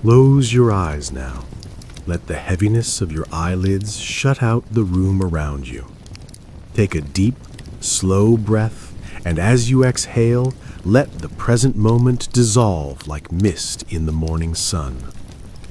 Close your eyes now. Let the heaviness of your eyelids shut out the room around you. Take a deep, slow breath, and as you exhale, let the present moment dissolve like mist in the morning sun.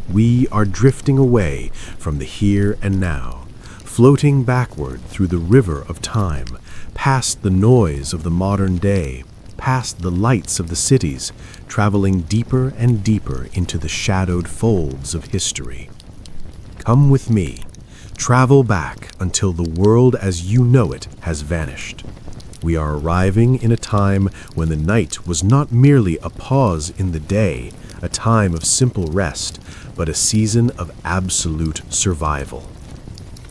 We are drifting away from the here and now, floating backward through the river of time, past the noise of the modern day, past the lights of the cities, traveling deeper and deeper into the shadowed folds of history. Come with me. Travel back until the world as you know it has vanished. We are arriving in a time when the night was not merely a pause in the day, a time of simple rest, but a season of absolute survival.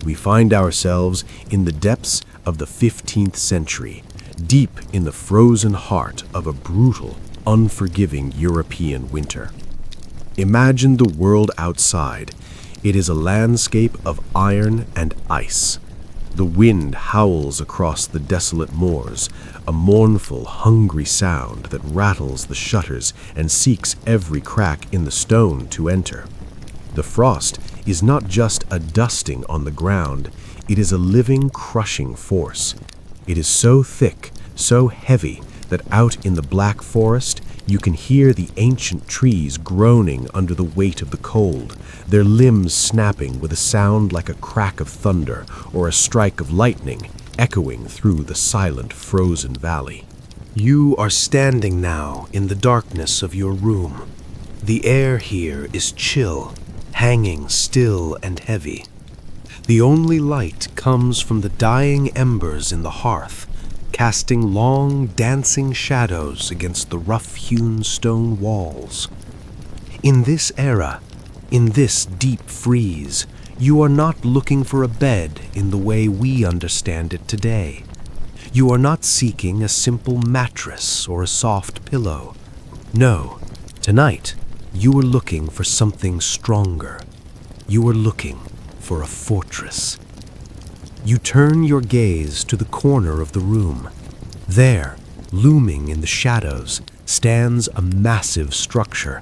We find ourselves in the depths of the 15th century, deep in the frozen heart of a brutal, unforgiving European winter. Imagine the world outside. It is a landscape of iron and ice. The wind howls across the desolate moors, a mournful, hungry sound that rattles the shutters and seeks every crack in the stone to enter. The frost is not just a dusting on the ground, it is a living, crushing force. It is so thick, so heavy, that out in the black forest you can hear the ancient trees groaning under the weight of the cold, their limbs snapping with a sound like a crack of thunder or a strike of lightning echoing through the silent, frozen valley. You are standing now in the darkness of your room. The air here is chill, hanging still and heavy. The only light comes from the dying embers in the hearth, casting long, dancing shadows against the rough-hewn stone walls. In this era, in this deep freeze, you are not looking for a bed in the way we understand it today. You are not seeking a simple mattress or a soft pillow. No, tonight, you are looking for something stronger. You are looking for a fortress. You turn your gaze to the corner of the room. There, looming in the shadows, stands a massive structure.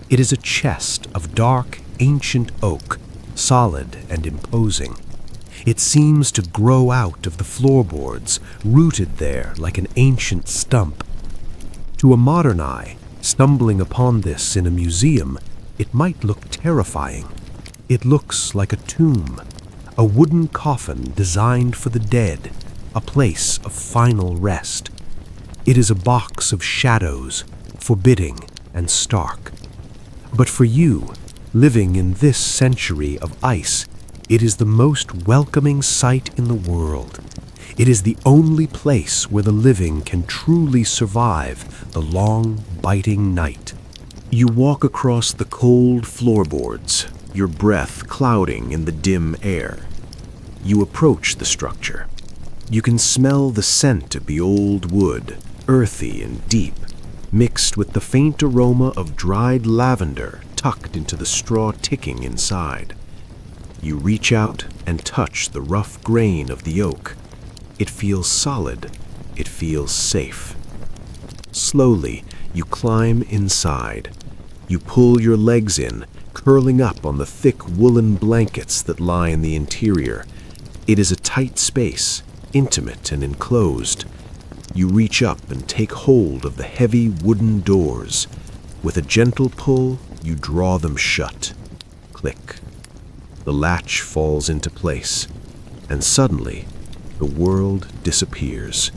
It is a chest of dark, ancient oak, solid and imposing. It seems to grow out of the floorboards, rooted there like an ancient stump. To a modern eye, stumbling upon this in a museum, it might look terrifying. It looks like a tomb, a wooden coffin designed for the dead, a place of final rest. It is a box of shadows, forbidding and stark. But for you, living in this century of ice, it is the most welcoming sight in the world. It is the only place where the living can truly survive the long, biting night. You walk across the cold floorboards, your breath clouding in the dim air. You approach the structure. You can smell the scent of the old wood, earthy and deep, mixed with the faint aroma of dried lavender tucked into the straw ticking inside. You reach out and touch the rough grain of the oak. It feels solid. It feels safe. Slowly, you climb inside. You pull your legs in, curling up on the thick woolen blankets that lie in the interior. It is a tight space, intimate and enclosed. You reach up and take hold of the heavy wooden doors. With a gentle pull, you draw them shut. Click. The latch falls into place, and suddenly, the world disappears.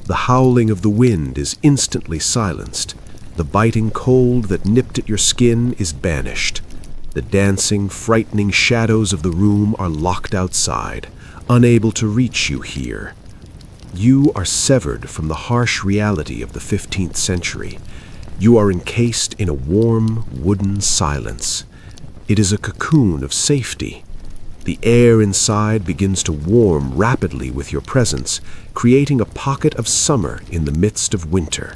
The howling of the wind is instantly silenced. The biting cold that nipped at your skin is banished. The dancing, frightening shadows of the room are locked outside, unable to reach you here. You are severed from the harsh reality of the 15th century. You are encased in a warm, wooden silence. It is a cocoon of safety. The air inside begins to warm rapidly with your presence, creating a pocket of summer in the midst of winter.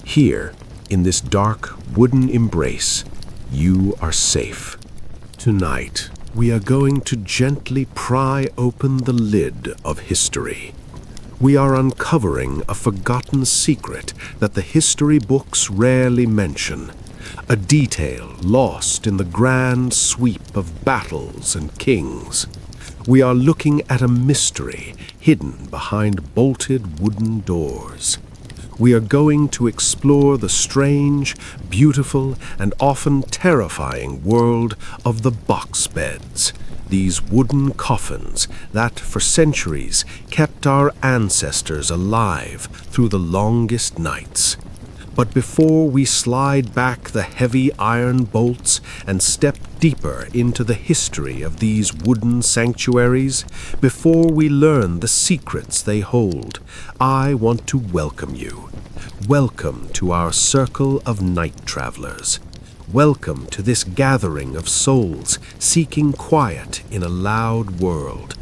Here, in this dark, wooden embrace, you are safe. Tonight, we are going to gently pry open the lid of history. We are uncovering a forgotten secret that the history books rarely mention, a detail lost in the grand sweep of battles and kings. We are looking at a mystery hidden behind bolted wooden doors. We are going to explore the strange, beautiful, and often terrifying world of the box beds, these wooden coffins that for centuries kept our ancestors alive through the longest nights. But before we slide back the heavy iron bolts and step deeper into the history of these wooden sanctuaries, before we learn the secrets they hold, I want to welcome you. Welcome to our circle of night travelers. Welcome to this gathering of souls seeking quiet in a loud world.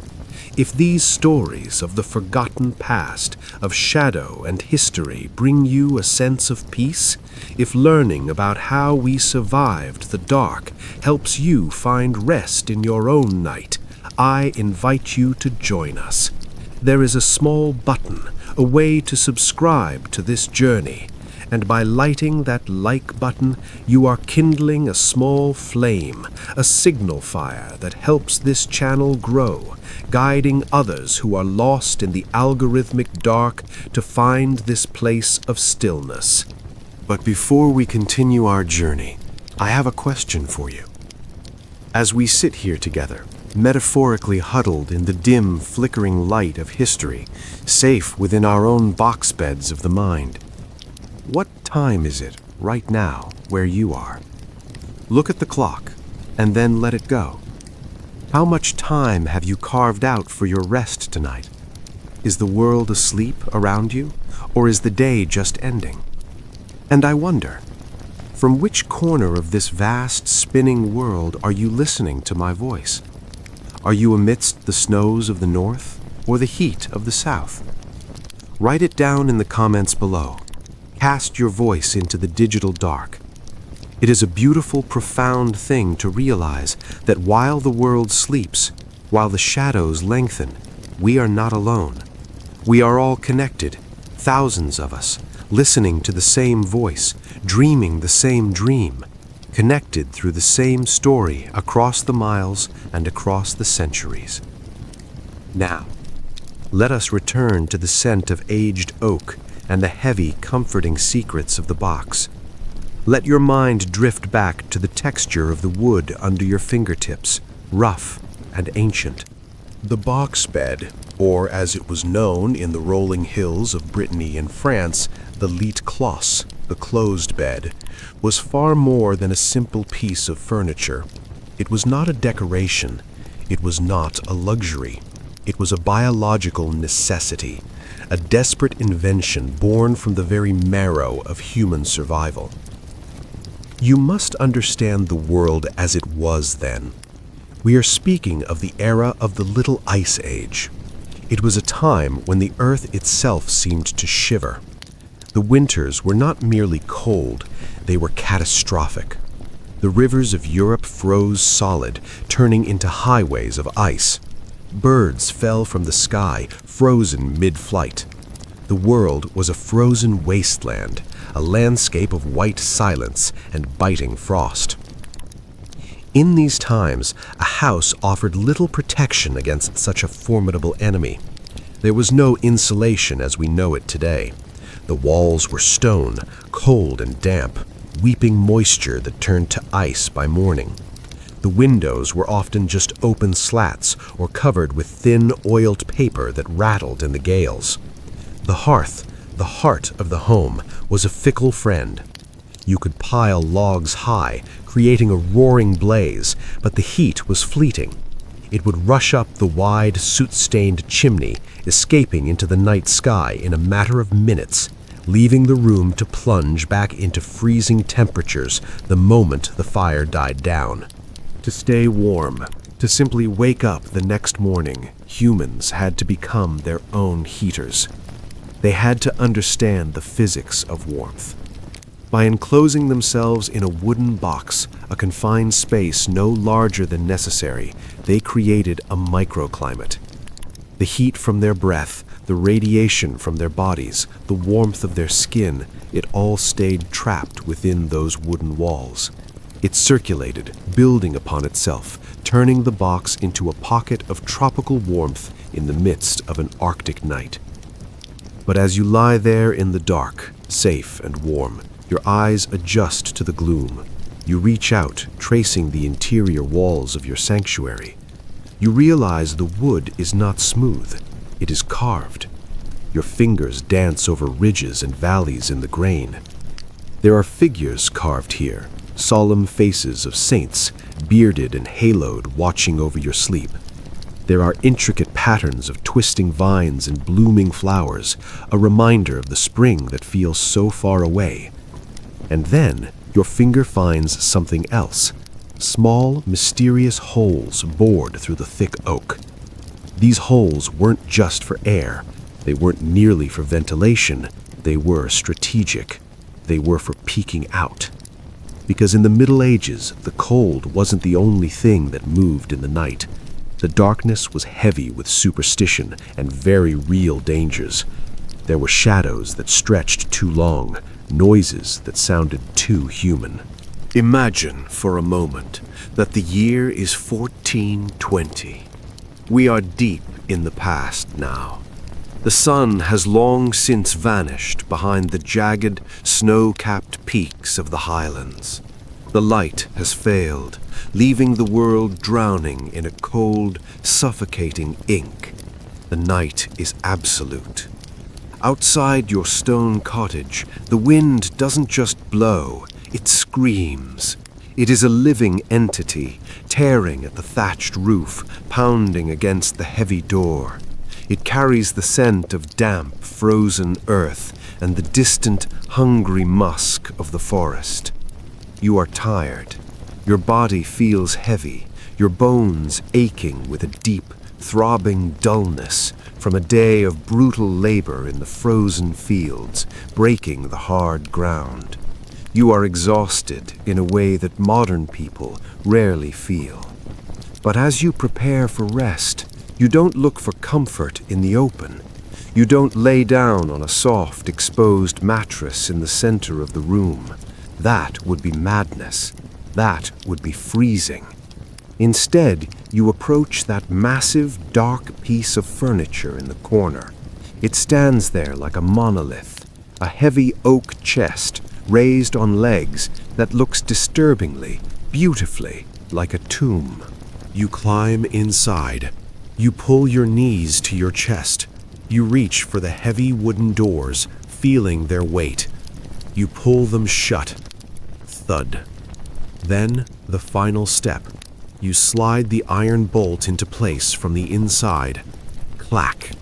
If these stories of the forgotten past, of shadow and history bring you a sense of peace, if learning about how we survived the dark helps you find rest in your own night, I invite you to join us. There is a small button, a way to subscribe to this journey, and by lighting that like button, you are kindling a small flame, a signal fire that helps this channel grow, guiding others who are lost in the algorithmic dark to find this place of stillness. But before we continue our journey, I have a question for you. As we sit here together, metaphorically huddled in the dim, flickering light of history, safe within our own box beds of the mind, what time is it right now where you are? Look at the clock and then let it go. How much time have you carved out for your rest tonight? Is the world asleep around you, or is the day just ending? And I wonder, from which corner of this vast spinning world are you listening to my voice? Are you amidst the snows of the north or the heat of the south? Write it down in the comments below. Cast your voice into the digital dark. It is a beautiful, profound thing to realize that while the world sleeps, while the shadows lengthen, we are not alone. We are all connected, thousands of us, listening to the same voice, dreaming the same dream, connected through the same story across the miles and across the centuries. Now, let us return to the scent of aged oak and the heavy, comforting secrets of the box. Let your mind drift back to the texture of the wood under your fingertips, rough and ancient. The box bed, or as it was known in the rolling hills of Brittany and France, the lit closse, the closed bed, was far more than a simple piece of furniture. It was not a decoration. It was not a luxury. It was a biological necessity, a desperate invention born from the very marrow of human survival. You must understand the world as it was then. We are speaking of the era of the Little Ice Age. It was a time when the earth itself seemed to shiver. The winters were not merely cold, they were catastrophic. The rivers of Europe froze solid, turning into highways of ice. Birds fell from the sky, frozen mid-flight. The world was a frozen wasteland, a landscape of white silence and biting frost. In these times, a house offered little protection against such a formidable enemy. There was no insulation as we know it today. The walls were stone, cold and damp, weeping moisture that turned to ice by morning. The windows were often just open slats or covered with thin, oiled paper that rattled in the gales. The hearth, the heart of the home, was a fickle friend. You could pile logs high, creating a roaring blaze, but the heat was fleeting. It would rush up the wide, soot-stained chimney, escaping into the night sky in a matter of minutes, leaving the room to plunge back into freezing temperatures the moment the fire died down. To stay warm, to simply wake up the next morning, humans had to become their own heaters. They had to understand the physics of warmth. By enclosing themselves in a wooden box, a confined space no larger than necessary, they created a microclimate. The heat from their breath, the radiation from their bodies, the warmth of their skin, it all stayed trapped within those wooden walls. It circulated, building upon itself, turning the box into a pocket of tropical warmth in the midst of an Arctic night. But as you lie there in the dark, safe and warm, your eyes adjust to the gloom. You reach out, tracing the interior walls of your sanctuary. You realize the wood is not smooth. It is carved. Your fingers dance over ridges and valleys in the grain. There are figures carved here, solemn faces of saints, bearded and haloed, watching over your sleep. There are intricate patterns of twisting vines and blooming flowers, a reminder of the spring that feels so far away. And then your finger finds something else. Small, mysterious holes bored through the thick oak. These holes weren't just for air. They weren't merely for ventilation. They were strategic. They were for peeking out. Because in the Middle Ages, the cold wasn't the only thing that moved in the night. The darkness was heavy with superstition and very real dangers. There were shadows that stretched too long, noises that sounded too human. Imagine for a moment that the year is 1420. We are deep in the past now. The sun has long since vanished behind the jagged, snow-capped peaks of the highlands. The light has failed, leaving the world drowning in a cold, suffocating ink. The night is absolute. Outside your stone cottage, the wind doesn't just blow, it screams. It is a living entity, tearing at the thatched roof, pounding against the heavy door. It carries the scent of damp, frozen earth and the distant, hungry musk of the forest. You are tired. Your body feels heavy, your bones aching with a deep, throbbing dullness from a day of brutal labor in the frozen fields, breaking the hard ground. You are exhausted in a way that modern people rarely feel. But as you prepare for rest, you don't look for comfort in the open. You don't lay down on a soft, exposed mattress in the center of the room. That would be madness. That would be freezing. Instead, you approach that massive, dark piece of furniture in the corner. It stands there like a monolith, a heavy oak chest raised on legs that looks disturbingly, beautifully like a tomb. You climb inside. You pull your knees to your chest. You reach for the heavy wooden doors, feeling their weight. You pull them shut. Thud. Then, the final step. You slide the iron bolt into place from the inside. Clack.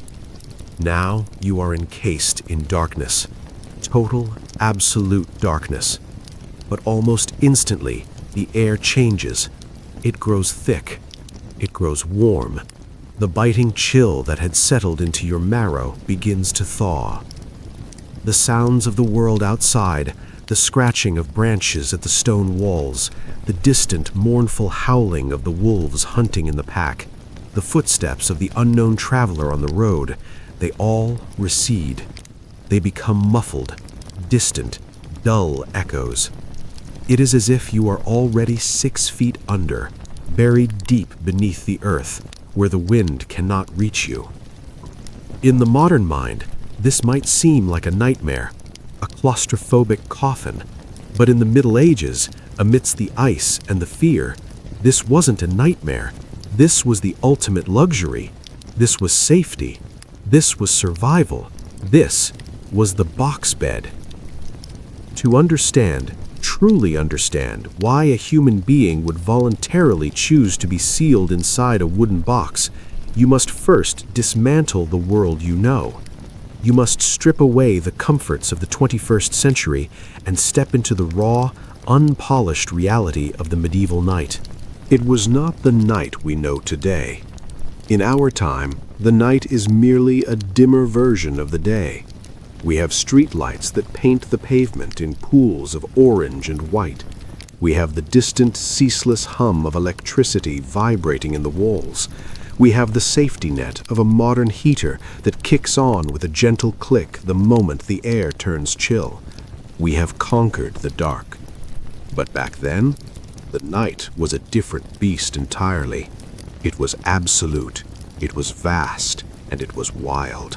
Now you are encased in darkness. Total, absolute darkness. But almost instantly, the air changes. It grows thick. It grows warm. The biting chill that had settled into your marrow begins to thaw. The sounds of the world outside, the scratching of branches at the stone walls, the distant, mournful howling of the wolves hunting in the pack, the footsteps of the unknown traveler on the road, they all recede. They become muffled, distant, dull echoes. It is as if you are already 6 feet under, buried deep beneath the earth, where the wind cannot reach you. In the modern mind, this might seem like a nightmare, a claustrophobic coffin, but in the Middle Ages, amidst the ice and the fear, this wasn't a nightmare. This was the ultimate luxury. This was safety. This was survival. This was the box bed. To understand, truly understand, why a human being would voluntarily choose to be sealed inside a wooden box, you must first dismantle the world you know. You must strip away the comforts of the 21st century and step into the raw, unpolished reality of the medieval night. It was not the night we know today. In our time, the night is merely a dimmer version of the day. We have streetlights that paint the pavement in pools of orange and white. We have the distant, ceaseless hum of electricity vibrating in the walls. We have the safety net of a modern heater that kicks on with a gentle click the moment the air turns chill. We have conquered the dark. But back then, the night was a different beast entirely. It was absolute, it was vast, and it was wild.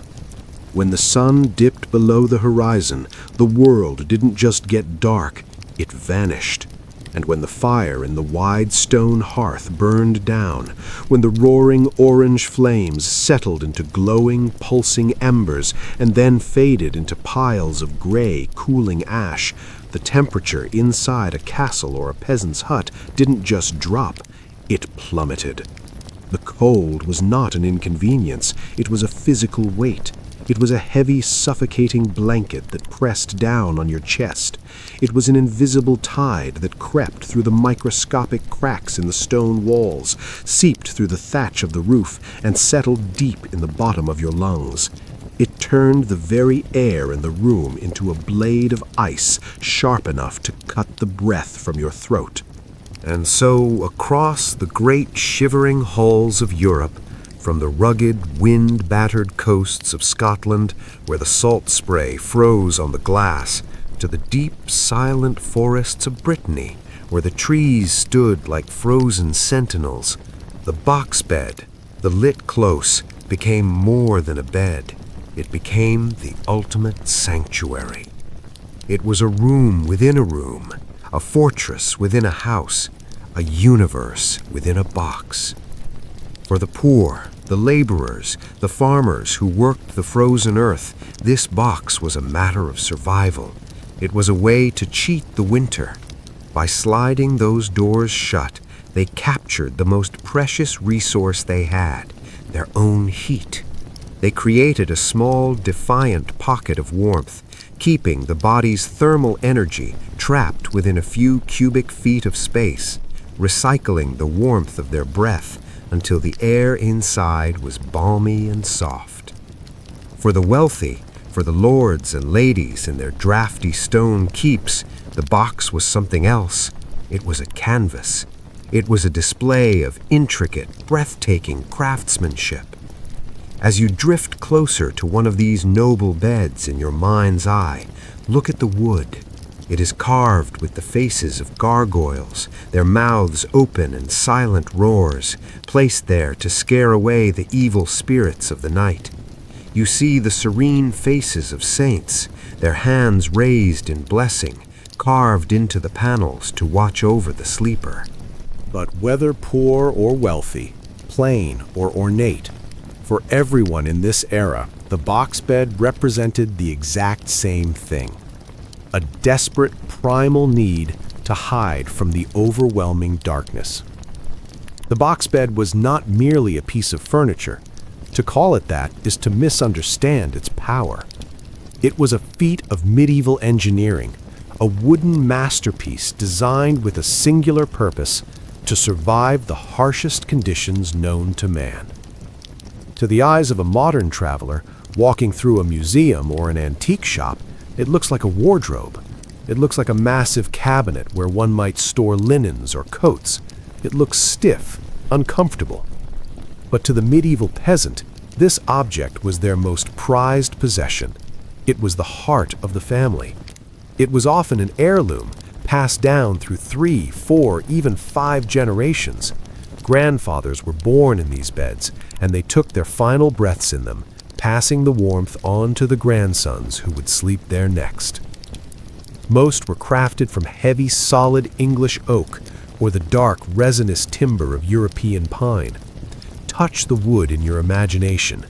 When the sun dipped below the horizon, the world didn't just get dark, it vanished. And when the fire in the wide stone hearth burned down, when the roaring orange flames settled into glowing, pulsing embers and then faded into piles of gray, cooling ash, the temperature inside a castle or a peasant's hut didn't just drop, it plummeted. The cold was not an inconvenience, it was a physical weight. It was a heavy, suffocating blanket that pressed down on your chest. It was an invisible tide that crept through the microscopic cracks in the stone walls, seeped through the thatch of the roof, and settled deep in the bottom of your lungs. It turned the very air in the room into a blade of ice sharp enough to cut the breath from your throat. And so, across the great shivering halls of Europe, from the rugged, wind-battered coasts of Scotland, where the salt spray froze on the glass, to the deep, silent forests of Brittany, where the trees stood like frozen sentinels, the box bed, the lit close, became more than a bed. It became the ultimate sanctuary. It was a room within a room, a fortress within a house, a universe within a box. For the poor, the laborers, the farmers who worked the frozen earth, this box was a matter of survival. It was a way to cheat the winter. By sliding those doors shut, they captured the most precious resource they had, their own heat. They created a small, defiant pocket of warmth, keeping the body's thermal energy trapped within a few cubic feet of space, recycling the warmth of their breath until the air inside was balmy and soft. For the wealthy, for the lords and ladies in their drafty stone keeps, the box was something else. It was a canvas. It was a display of intricate, breathtaking craftsmanship. As you drift closer to one of these noble beds in your mind's eye, look at the wood. It is carved with the faces of gargoyles, their mouths open in silent roars, placed there to scare away the evil spirits of the night. You see the serene faces of saints, their hands raised in blessing, carved into the panels to watch over the sleeper. But whether poor or wealthy, plain or ornate, for everyone in this era, the box bed represented the exact same thing. A desperate, primal need to hide from the overwhelming darkness. The box bed was not merely a piece of furniture. To call it that is to misunderstand its power. It was a feat of medieval engineering, a wooden masterpiece designed with a singular purpose: to survive the harshest conditions known to man. To the eyes of a modern traveler walking through a museum or an antique shop, it looks like a wardrobe. It looks like a massive cabinet where one might store linens or coats. It looks stiff, uncomfortable. But to the medieval peasant, this object was their most prized possession. It was the heart of the family. It was often an heirloom, passed down through 3, 4, even 5 generations. Grandfathers were born in these beds, and they took their final breaths in them, passing the warmth on to the grandsons who would sleep there next. Most were crafted from heavy, solid English oak or the dark, resinous timber of European pine. Touch the wood in your imagination.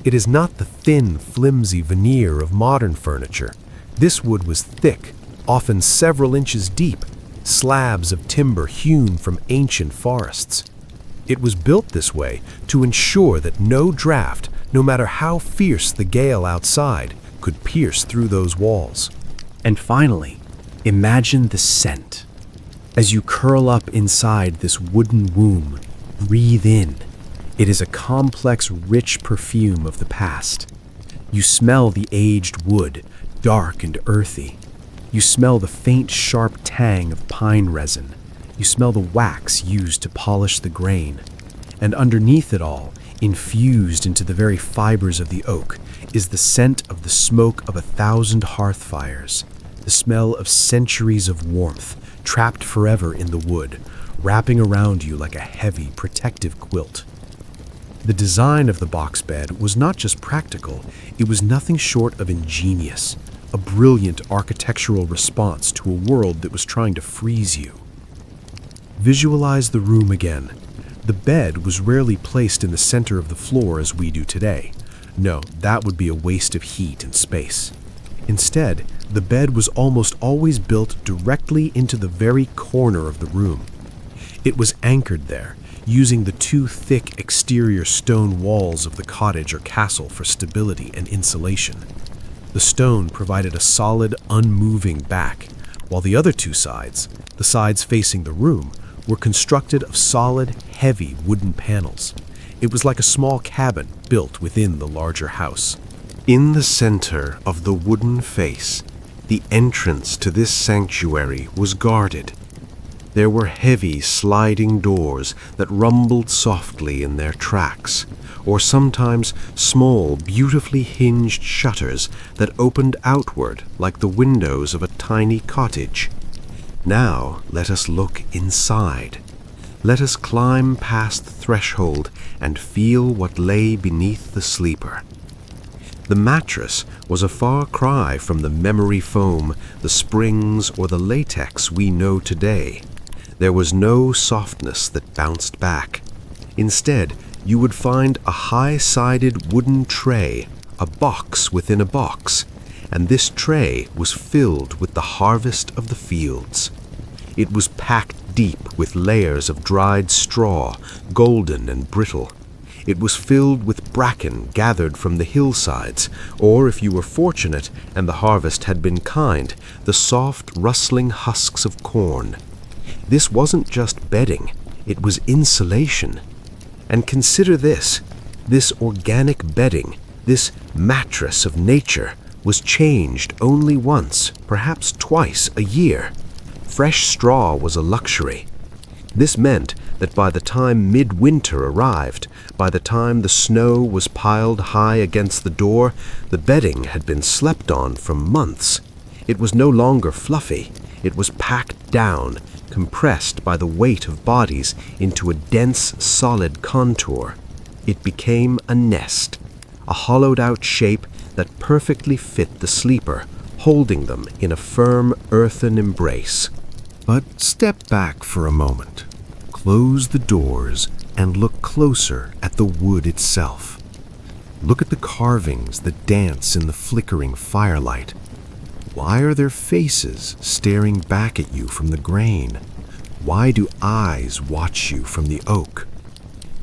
It is not the thin, flimsy veneer of modern furniture. This wood was thick, often several inches deep, slabs of timber hewn from ancient forests. It was built this way to ensure that no draft, no matter how fierce the gale outside, could pierce through those walls. And finally, imagine the scent. As you curl up inside this wooden womb, breathe in. It is a complex, rich perfume of the past. You smell the aged wood, dark and earthy. You smell the faint, sharp tang of pine resin. You smell the wax used to polish the grain. And underneath it all, Infused into the very fibers of the oak is the scent of the smoke of 1,000 hearth fires, the smell of centuries of warmth trapped forever in the wood, wrapping around you like a heavy, protective quilt. The design of the box bed was not just practical, it was nothing short of ingenious, a brilliant architectural response to a world that was trying to freeze you. Visualize the room again. The bed was rarely placed in the center of the floor as we do today. No, that would be a waste of heat and space. Instead, the bed was almost always built directly into the very corner of the room. It was anchored there, using the two thick exterior stone walls of the cottage or castle for stability and insulation. The stone provided a solid, unmoving back, while the other two sides, the sides facing the room, were constructed of solid, heavy wooden panels. It was like a small cabin built within the larger house. In the center of the wooden face, the entrance to this sanctuary was guarded. There were heavy sliding doors that rumbled softly in their tracks, or sometimes small, beautifully hinged shutters that opened outward like the windows of a tiny cottage. Now let us look inside. Let us climb past the threshold and feel what lay beneath the sleeper. The mattress was a far cry from the memory foam, the springs, or the latex we know today. There was no softness that bounced back. Instead, you would find a high-sided wooden tray, a box within a box, and this tray was filled with the harvest of the fields. It was packed deep with layers of dried straw, golden and brittle. It was filled with bracken gathered from the hillsides, or if you were fortunate and the harvest had been kind, the soft, rustling husks of corn. This wasn't just bedding, it was insulation. And consider this organic bedding, this mattress of nature, was changed only once, perhaps twice a year. Fresh straw was a luxury. This meant that by the time midwinter arrived, by the time the snow was piled high against the door, the bedding had been slept on for months. It was no longer fluffy. It was packed down, compressed by the weight of bodies into a dense, solid contour. It became a nest, a hollowed-out shape that perfectly fit the sleeper, holding them in a firm earthen embrace. But step back for a moment. Close the doors and look closer at the wood itself. Look at the carvings that dance in the flickering firelight. Why are there faces staring back at you from the grain? Why do eyes watch you from the oak?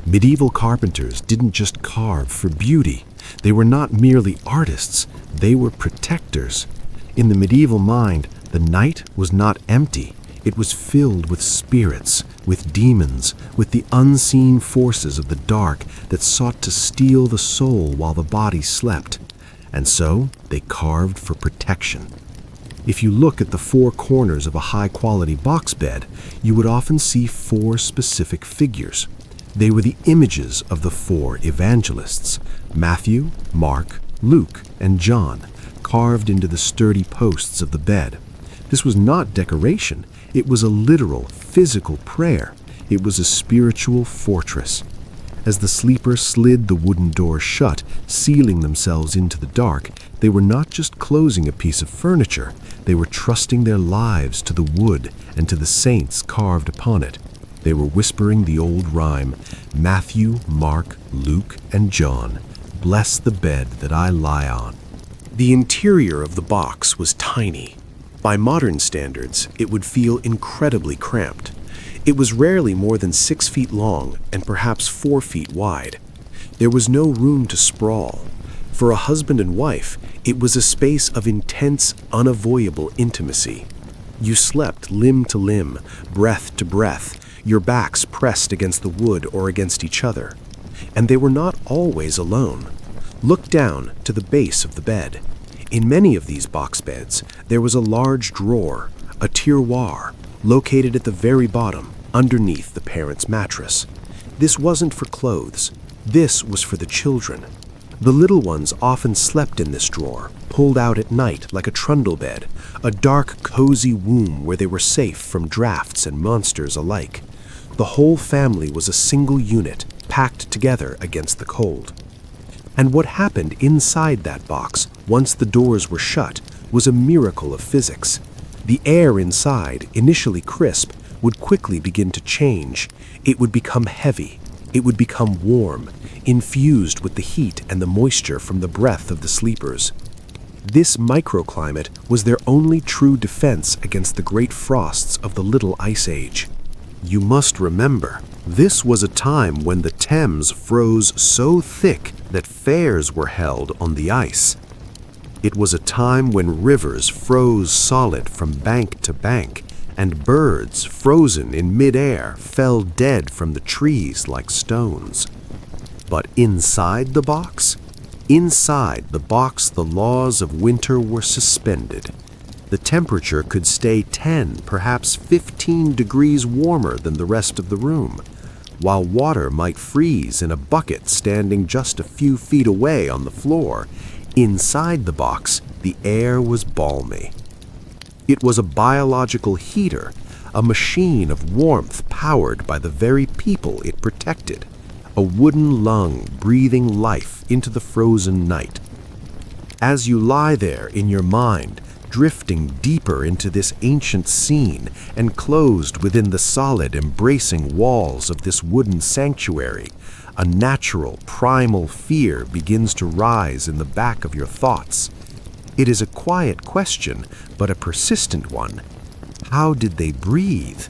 Medieval carpenters didn't just carve for beauty. They were not merely artists, they were protectors. In the medieval mind, the night was not empty. It was filled with spirits, with demons, with the unseen forces of the dark that sought to steal the soul while the body slept. And so they carved for protection. If you look at the four corners of a high-quality box bed, you would often see four specific figures. They were the images of the four evangelists, Matthew, Mark, Luke, and John, carved into the sturdy posts of the bed. This was not decoration. It was a literal, physical prayer. It was a spiritual fortress. As the sleeper slid the wooden doors shut, sealing themselves into the dark, they were not just closing a piece of furniture. They were trusting their lives to the wood and to the saints carved upon it. They were whispering the old rhyme, Matthew, Mark, Luke, and John, bless the bed that I lie on. The interior of the box was tiny. By modern standards, it would feel incredibly cramped. It was rarely more than 6 feet long and perhaps 4 feet wide. There was no room to sprawl. For a husband and wife, it was a space of intense, unavoidable intimacy. You slept limb to limb, breath to breath, your backs pressed against the wood or against each other. And they were not always alone. Look down to the base of the bed. In many of these box beds, there was a large drawer, a tiroir, located at the very bottom, underneath the parent's mattress. This wasn't for clothes. This was for the children. The little ones often slept in this drawer, pulled out at night like a trundle bed, a dark, cozy womb where they were safe from drafts and monsters alike. The whole family was a single unit, packed together against the cold. And what happened inside that box, once the doors were shut, was a miracle of physics. The air inside, initially crisp, would quickly begin to change. It would become heavy. It would become warm, infused with the heat and the moisture from the breath of the sleepers. This microclimate was their only true defense against the great frosts of the Little Ice Age. You must remember, this was a time when the Thames froze so thick that fairs were held on the ice. It was a time when rivers froze solid from bank to bank, and birds, frozen in midair, fell dead from the trees like stones. But inside the box, the laws of winter were suspended. The temperature could stay 10, perhaps 15 degrees warmer than the rest of the room, while water might freeze in a bucket standing just a few feet away on the floor. Inside the box, the air was balmy. It was a biological heater, a machine of warmth powered by the very people it protected, a wooden lung breathing life into the frozen night. As you lie there in your mind, drifting deeper into this ancient scene and closed within the solid, embracing walls of this wooden sanctuary, a natural, primal fear begins to rise in the back of your thoughts. It is a quiet question, but a persistent one. How did they breathe?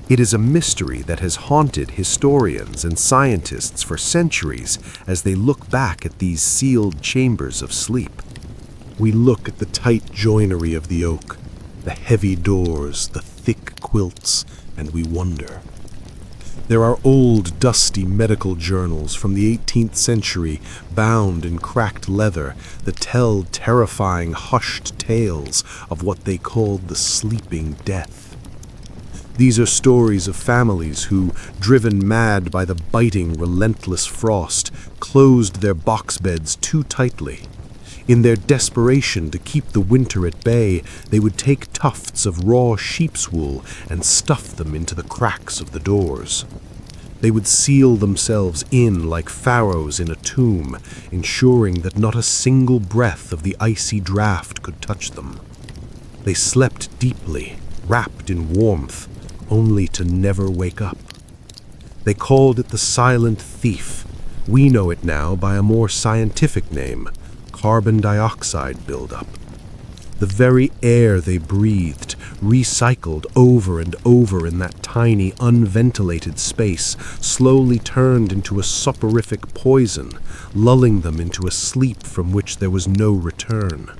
It is a mystery that has haunted historians and scientists for centuries as they look back at these sealed chambers of sleep. We look at the tight joinery of the oak, the heavy doors, the thick quilts, and we wonder. There are old, dusty medical journals from the 18th century, bound in cracked leather, that tell terrifying, hushed tales of what they called the sleeping death. These are stories of families who, driven mad by the biting, relentless frost, closed their box beds too tightly. In their desperation to keep the winter at bay, they would take tufts of raw sheep's wool and stuff them into the cracks of the doors. They would seal themselves in like pharaohs in a tomb, ensuring that not a single breath of the icy draft could touch them. They slept deeply, wrapped in warmth, only to never wake up. They called it the silent thief. We know it now by a more scientific name, carbon dioxide buildup. The very air they breathed, recycled over and over in that tiny, unventilated space, slowly turned into a soporific poison, lulling them into a sleep from which there was no return.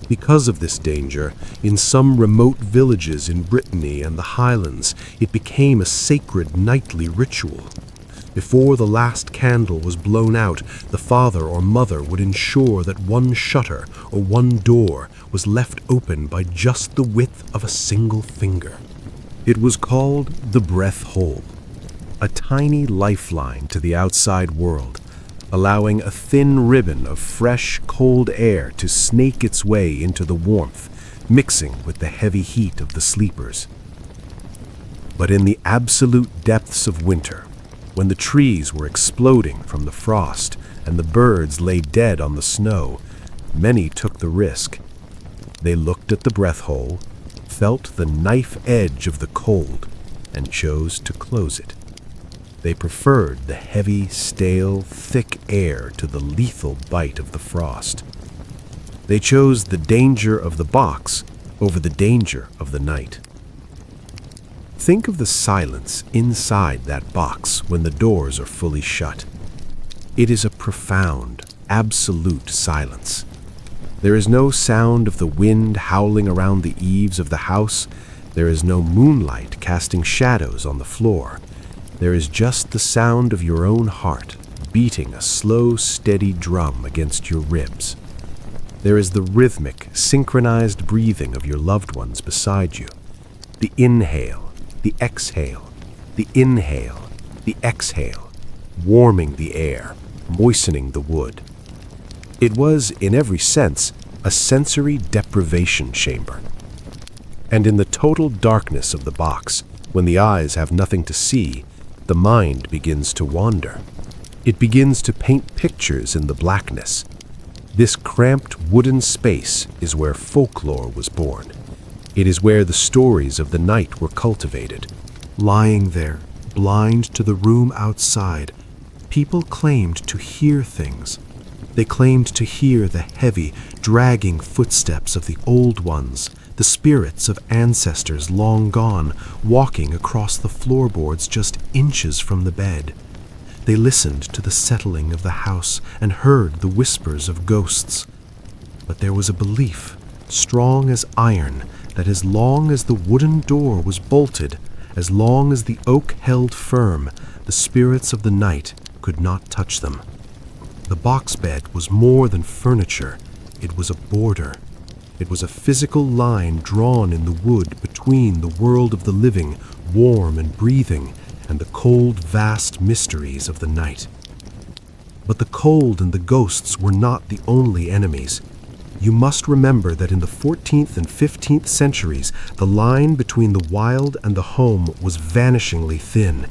Because of this danger, in some remote villages in Brittany and the Highlands, it became a sacred nightly ritual. Before the last candle was blown out, the father or mother would ensure that one shutter or one door was left open by just the width of a single finger. It was called the breath hole, a tiny lifeline to the outside world, allowing a thin ribbon of fresh, cold air to snake its way into the warmth, mixing with the heavy heat of the sleepers. But in the absolute depths of winter, when the trees were exploding from the frost and the birds lay dead on the snow, many took the risk. They looked at the breath hole, felt the knife edge of the cold, and chose to close it. They preferred the heavy, stale, thick air to the lethal bite of the frost. They chose the danger of the box over the danger of the night. Think of the silence inside that box when the doors are fully shut. It is a profound, absolute silence. There is no sound of the wind howling around the eaves of the house. There is no moonlight casting shadows on the floor. There is just the sound of your own heart beating a slow, steady drum against your ribs. There is the rhythmic, synchronized breathing of your loved ones beside you. The inhale, the exhale, the inhale, the exhale. warming the air, moistening the wood. It was, in every sense, a sensory deprivation chamber. And in the total darkness of the box, when the eyes have nothing to see, the mind begins to wander. It begins to paint pictures in the blackness. This cramped wooden space is where folklore was born. It is where the stories of the night were cultivated. Lying there, blind to the room outside, people claimed to hear things. They claimed to hear the heavy, dragging footsteps of the old ones, the spirits of ancestors long gone, walking across the floorboards just inches from the bed. They listened to the settling of the house and heard the whispers of ghosts. But there was a belief, strong as iron, that as long as the wooden door was bolted, as long as the oak held firm, the spirits of the night could not touch them. The box bed was more than furniture. It was a border. It was a physical line drawn in the wood between the world of the living, warm and breathing, and the cold, vast mysteries of the night. But the cold and the ghosts were not the only enemies. You must remember that in the 14th and 15th centuries, the line between the wild and the home was vanishingly thin.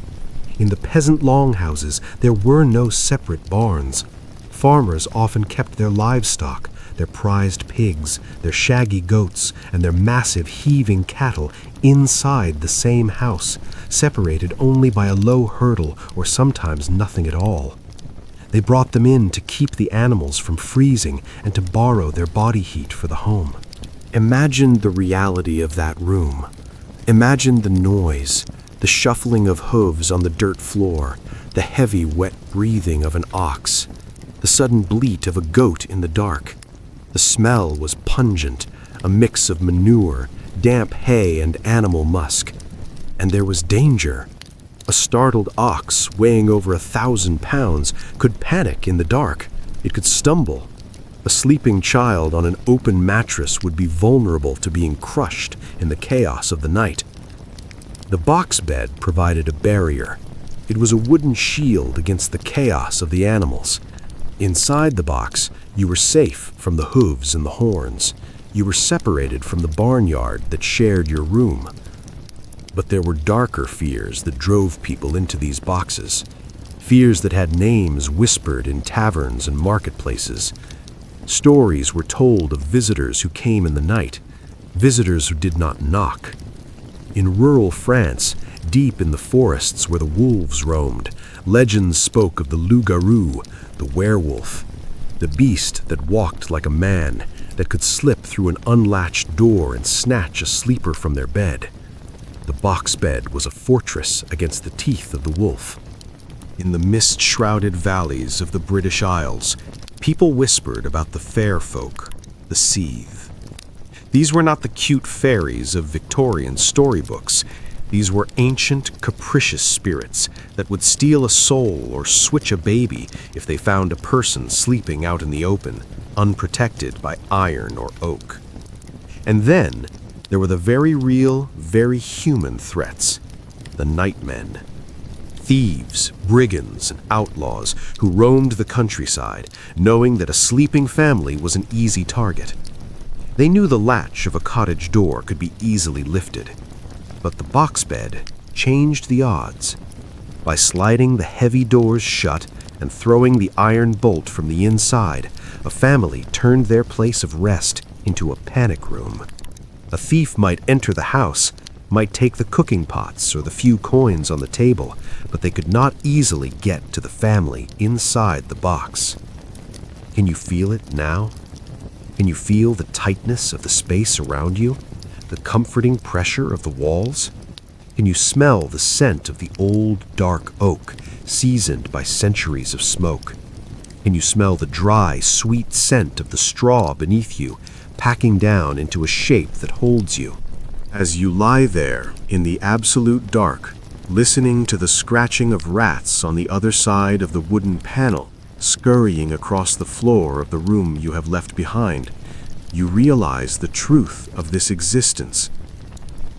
In the peasant longhouses, there were no separate barns. Farmers often kept their livestock, their prized pigs, their shaggy goats, and their massive heaving cattle inside the same house, separated only by a low hurdle or sometimes nothing at all. They brought them in to keep the animals from freezing and to borrow their body heat for the home. Imagine the reality of that room. Imagine the noise, the shuffling of hooves on the dirt floor, the heavy, wet breathing of an ox, the sudden bleat of a goat in the dark. The smell was pungent, a mix of manure, damp hay, and animal musk. And there was danger. A startled ox weighing over 1,000 pounds could panic in the dark. It could stumble. A sleeping child on an open mattress would be vulnerable to being crushed in the chaos of the night. The box bed provided a barrier. It was a wooden shield against the chaos of the animals. Inside the box, you were safe from the hooves and the horns. You were separated from the barnyard that shared your room. But there were darker fears that drove people into these boxes. Fears that had names whispered in taverns and marketplaces. Stories were told of visitors who came in the night, visitors who did not knock. In rural France, deep in the forests where the wolves roamed, legends spoke of the loup-garou, the werewolf, the beast that walked like a man, that could slip through an unlatched door and snatch a sleeper from their bed. The box bed was a fortress against the teeth of the wolf. In the mist-shrouded valleys of the British Isles, people whispered about the fair folk, the seethe. These were not the cute fairies of Victorian storybooks. These were ancient, capricious spirits that would steal a soul or switch a baby if they found a person sleeping out in the open, unprotected by iron or oak. And then there were the very real, very human threats, the nightmen. Thieves, brigands, and outlaws who roamed the countryside, knowing that a sleeping family was an easy target. They knew the latch of a cottage door could be easily lifted. But the box bed changed the odds. By sliding the heavy doors shut and throwing the iron bolt from the inside, a family turned their place of rest into a panic room. A thief might enter the house, might take the cooking pots or the few coins on the table, but they could not easily get to the family inside the box. Can you feel it now? Can you feel the tightness of the space around you? The comforting pressure of the walls? Can you smell the scent of the old, dark oak, seasoned by centuries of smoke? Can you smell the dry, sweet scent of the straw beneath you, packing down into a shape that holds you? As you lie there in the absolute dark, listening to the scratching of rats on the other side of the wooden panel, scurrying across the floor of the room you have left behind, you realize the truth of this existence.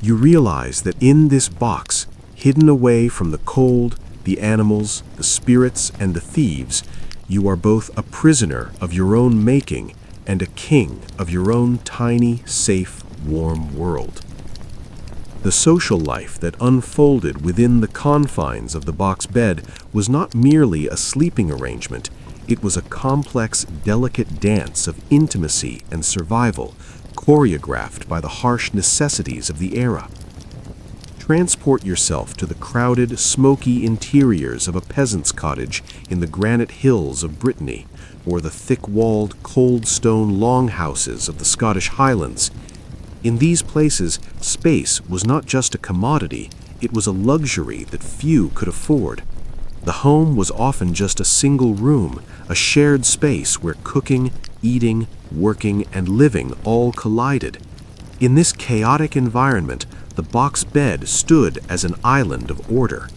You realize that in this box, hidden away from the cold, the animals, the spirits, and the thieves, you are both a prisoner of your own making and a king of your own tiny, safe, warm world. The social life that unfolded within the confines of the box bed was not merely a sleeping arrangement, it was a complex, delicate dance of intimacy and survival, choreographed by the harsh necessities of the era. Transport yourself to the crowded, smoky interiors of a peasant's cottage in the granite hills of Brittany, or the thick-walled, cold stone longhouses of the Scottish Highlands. In these places, space was not just a commodity, it was a luxury that few could afford. The home was often just a single room, a shared space where cooking, eating, working, and living all collided. In this chaotic environment, the box bed stood as an island of order.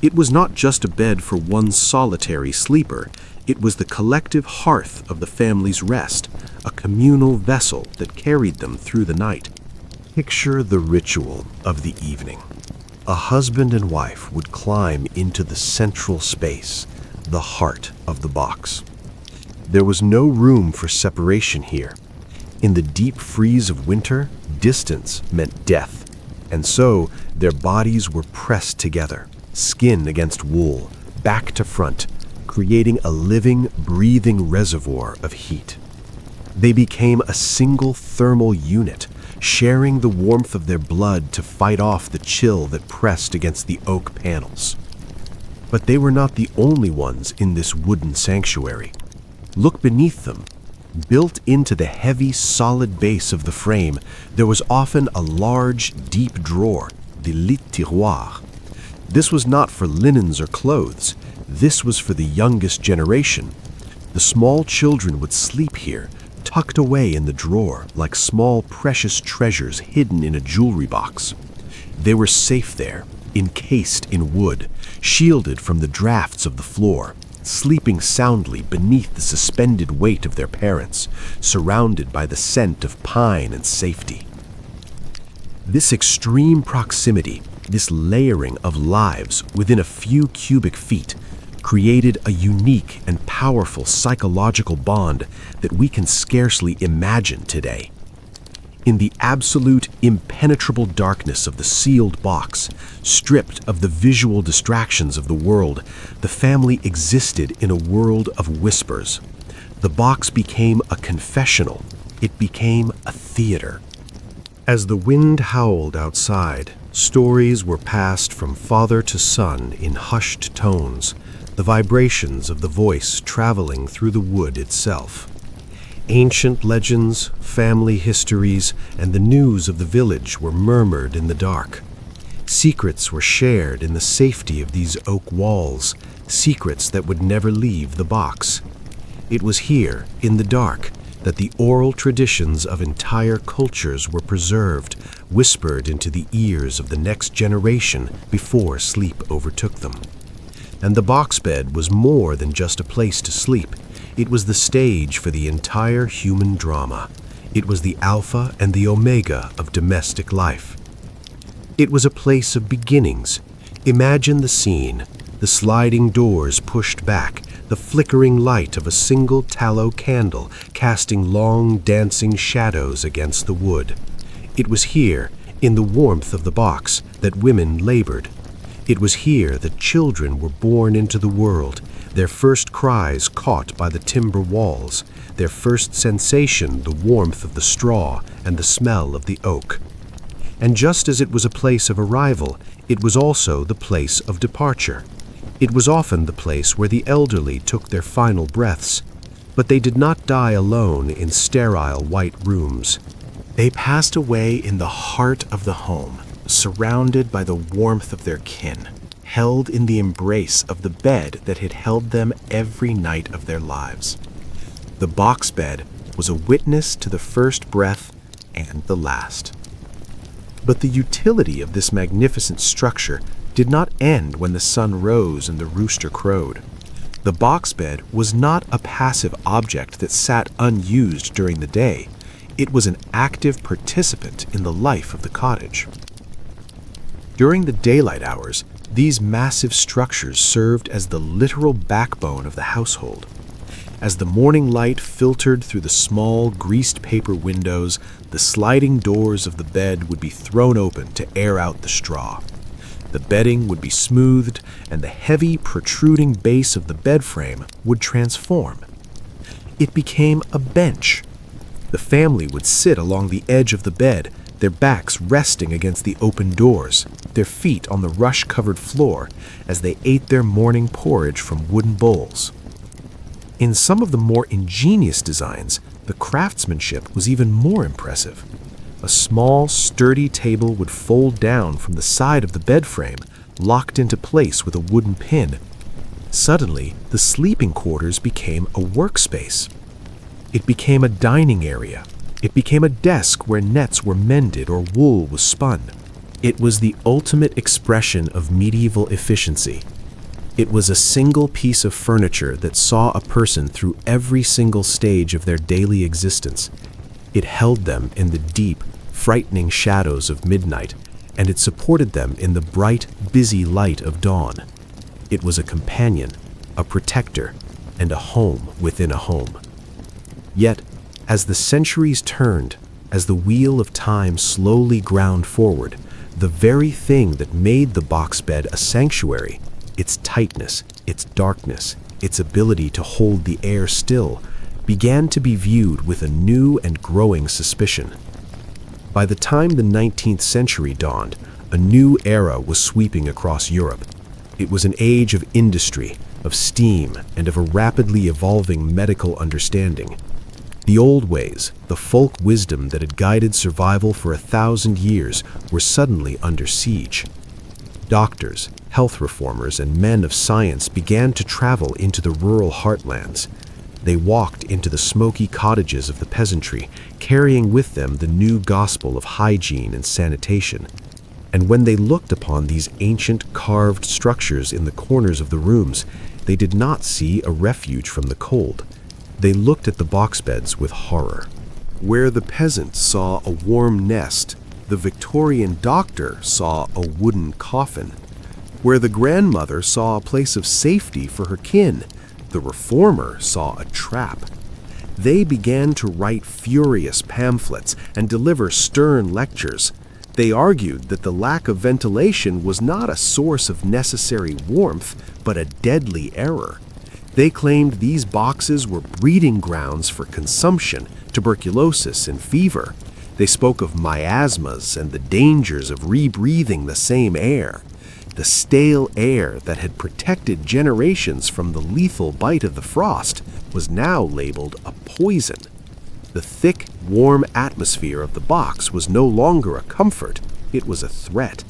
It was not just a bed for one solitary sleeper, it was the collective hearth of the family's rest, a communal vessel that carried them through the night. Picture the ritual of the evening. A husband and wife would climb into the central space, the heart of the box. There was no room for separation here. In the deep freeze of winter, distance meant death, and so their bodies were pressed together, skin against wool, back to front, creating a living, breathing reservoir of heat. They became a single thermal unit, sharing the warmth of their blood to fight off the chill that pressed against the oak panels. But they were not the only ones in this wooden sanctuary. Look beneath them. Built into the heavy, solid base of the frame, there was often a large, deep drawer, the lit tiroir. This was not for linens or clothes. This was for the youngest generation. The small children would sleep here, tucked away in the drawer like small precious treasures hidden in a jewelry box. They were safe there, encased in wood, shielded from the drafts of the floor, sleeping soundly beneath the suspended weight of their parents, surrounded by the scent of pine and safety. This extreme proximity, this layering of lives within a few cubic feet, created a unique and powerful psychological bond that we can scarcely imagine today. In the absolute, impenetrable darkness of the sealed box, stripped of the visual distractions of the world, the family existed in a world of whispers. The box became a confessional. It became a theater. As the wind howled outside, stories were passed from father to son in hushed tones, the vibrations of the voice traveling through the wood itself. Ancient legends, family histories, and the news of the village were murmured in the dark. Secrets were shared in the safety of these oak walls, secrets that would never leave the box. It was here, in the dark, that the oral traditions of entire cultures were preserved, whispered into the ears of the next generation before sleep overtook them. And the box bed was more than just a place to sleep. It was the stage for the entire human drama. It was the alpha and the omega of domestic life. It was a place of beginnings. Imagine the scene, the sliding doors pushed back, the flickering light of a single tallow candle casting long dancing shadows against the wood. It was here, in the warmth of the box, that women labored. It was here that children were born into the world, their first cries caught by the timber walls, their first sensation the warmth of the straw and the smell of the oak. And just as it was a place of arrival, it was also the place of departure. It was often the place where the elderly took their final breaths, but they did not die alone in sterile white rooms. They passed away in the heart of the home, surrounded by the warmth of their kin, held in the embrace of the bed that had held them every night of their lives. The box bed was a witness to the first breath and the last. But the utility of this magnificent structure did not end when the sun rose and the rooster crowed. The box bed was not a passive object that sat unused during the day. It was an active participant in the life of the cottage. During the daylight hours, These massive structures served as the literal backbone of the household. As the morning light filtered through the small, greased paper windows, the sliding doors of the bed would be thrown open to air out the straw. The bedding would be smoothed, and the heavy, protruding base of the bed frame would transform. It became a bench. The family would sit along the edge of the bed, their backs resting against the open doors, their feet on the rush-covered floor as they ate their morning porridge from wooden bowls. In some of the more ingenious designs, the craftsmanship was even more impressive. A small, sturdy table would fold down from the side of the bed frame, locked into place with a wooden pin. Suddenly, the sleeping quarters became a workspace. It became a dining area. It became a desk where nets were mended or wool was spun. It was the ultimate expression of medieval efficiency. It was a single piece of furniture that saw a person through every single stage of their daily existence. It held them in the deep, frightening shadows of midnight, and it supported them in the bright, busy light of dawn. It was a companion, a protector, and a home within a home. Yet, as the centuries turned, as the wheel of time slowly ground forward, the very thing that made the box bed a sanctuary, its tightness, its darkness, its ability to hold the air still, began to be viewed with a new and growing suspicion. By the time the 19th century dawned, a new era was sweeping across Europe. It was an age of industry, of steam, and of a rapidly evolving medical understanding. The old ways, the folk wisdom that had guided survival for 1,000 years, were suddenly under siege. Doctors, health reformers, and men of science began to travel into the rural heartlands. They walked into the smoky cottages of the peasantry, carrying with them the new gospel of hygiene and sanitation. And when they looked upon these ancient carved structures in the corners of the rooms, they did not see a refuge from the cold. They looked at the box beds with horror. Where the peasant saw a warm nest, the Victorian doctor saw a wooden coffin. Where the grandmother saw a place of safety for her kin, the reformer saw a trap. They began to write furious pamphlets and deliver stern lectures. They argued that the lack of ventilation was not a source of necessary warmth, but a deadly error. They claimed these boxes were breeding grounds for consumption, tuberculosis, and fever. They spoke of miasmas and the dangers of rebreathing the same air. The stale air that had protected generations from the lethal bite of the frost was now labeled a poison. The thick, warm atmosphere of the box was no longer a comfort, it was a threat.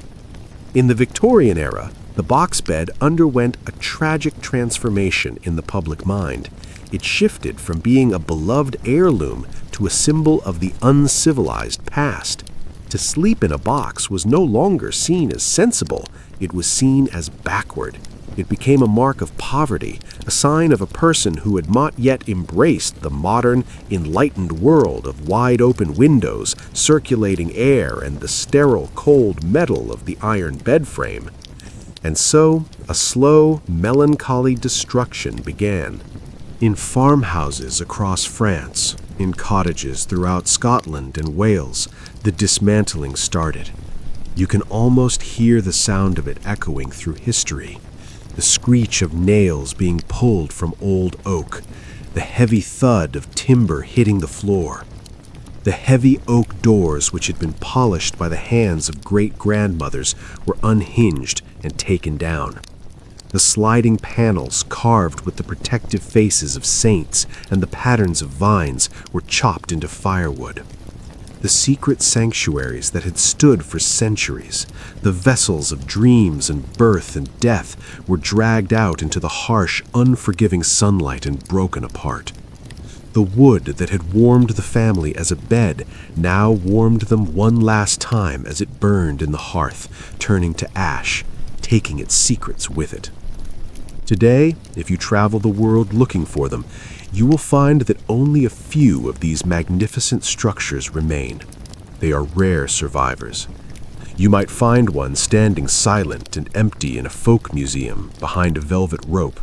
In the Victorian era, the box bed underwent a tragic transformation in the public mind. It shifted from being a beloved heirloom to a symbol of the uncivilized past. To sleep in a box was no longer seen as sensible, it was seen as backward. It became a mark of poverty, a sign of a person who had not yet embraced the modern, enlightened world of wide-open windows, circulating air, and the sterile, cold metal of the iron bed frame. And so, a slow, melancholy destruction began. In farmhouses across France, in cottages throughout Scotland and Wales, the dismantling started. You can almost hear the sound of it echoing through history. The screech of nails being pulled from old oak, the heavy thud of timber hitting the floor. The heavy oak doors, which had been polished by the hands of great-grandmothers, were unhinged and taken down. The sliding panels carved with the protective faces of saints and the patterns of vines were chopped into firewood. The secret sanctuaries that had stood for centuries, the vessels of dreams and birth and death, were dragged out into the harsh, unforgiving sunlight and broken apart. The wood that had warmed the family as a bed now warmed them one last time as it burned in the hearth, turning to ash, taking its secrets with it. Today, if you travel the world looking for them, you will find that only a few of these magnificent structures remain. They are rare survivors. You might find one standing silent and empty in a folk museum behind a velvet rope,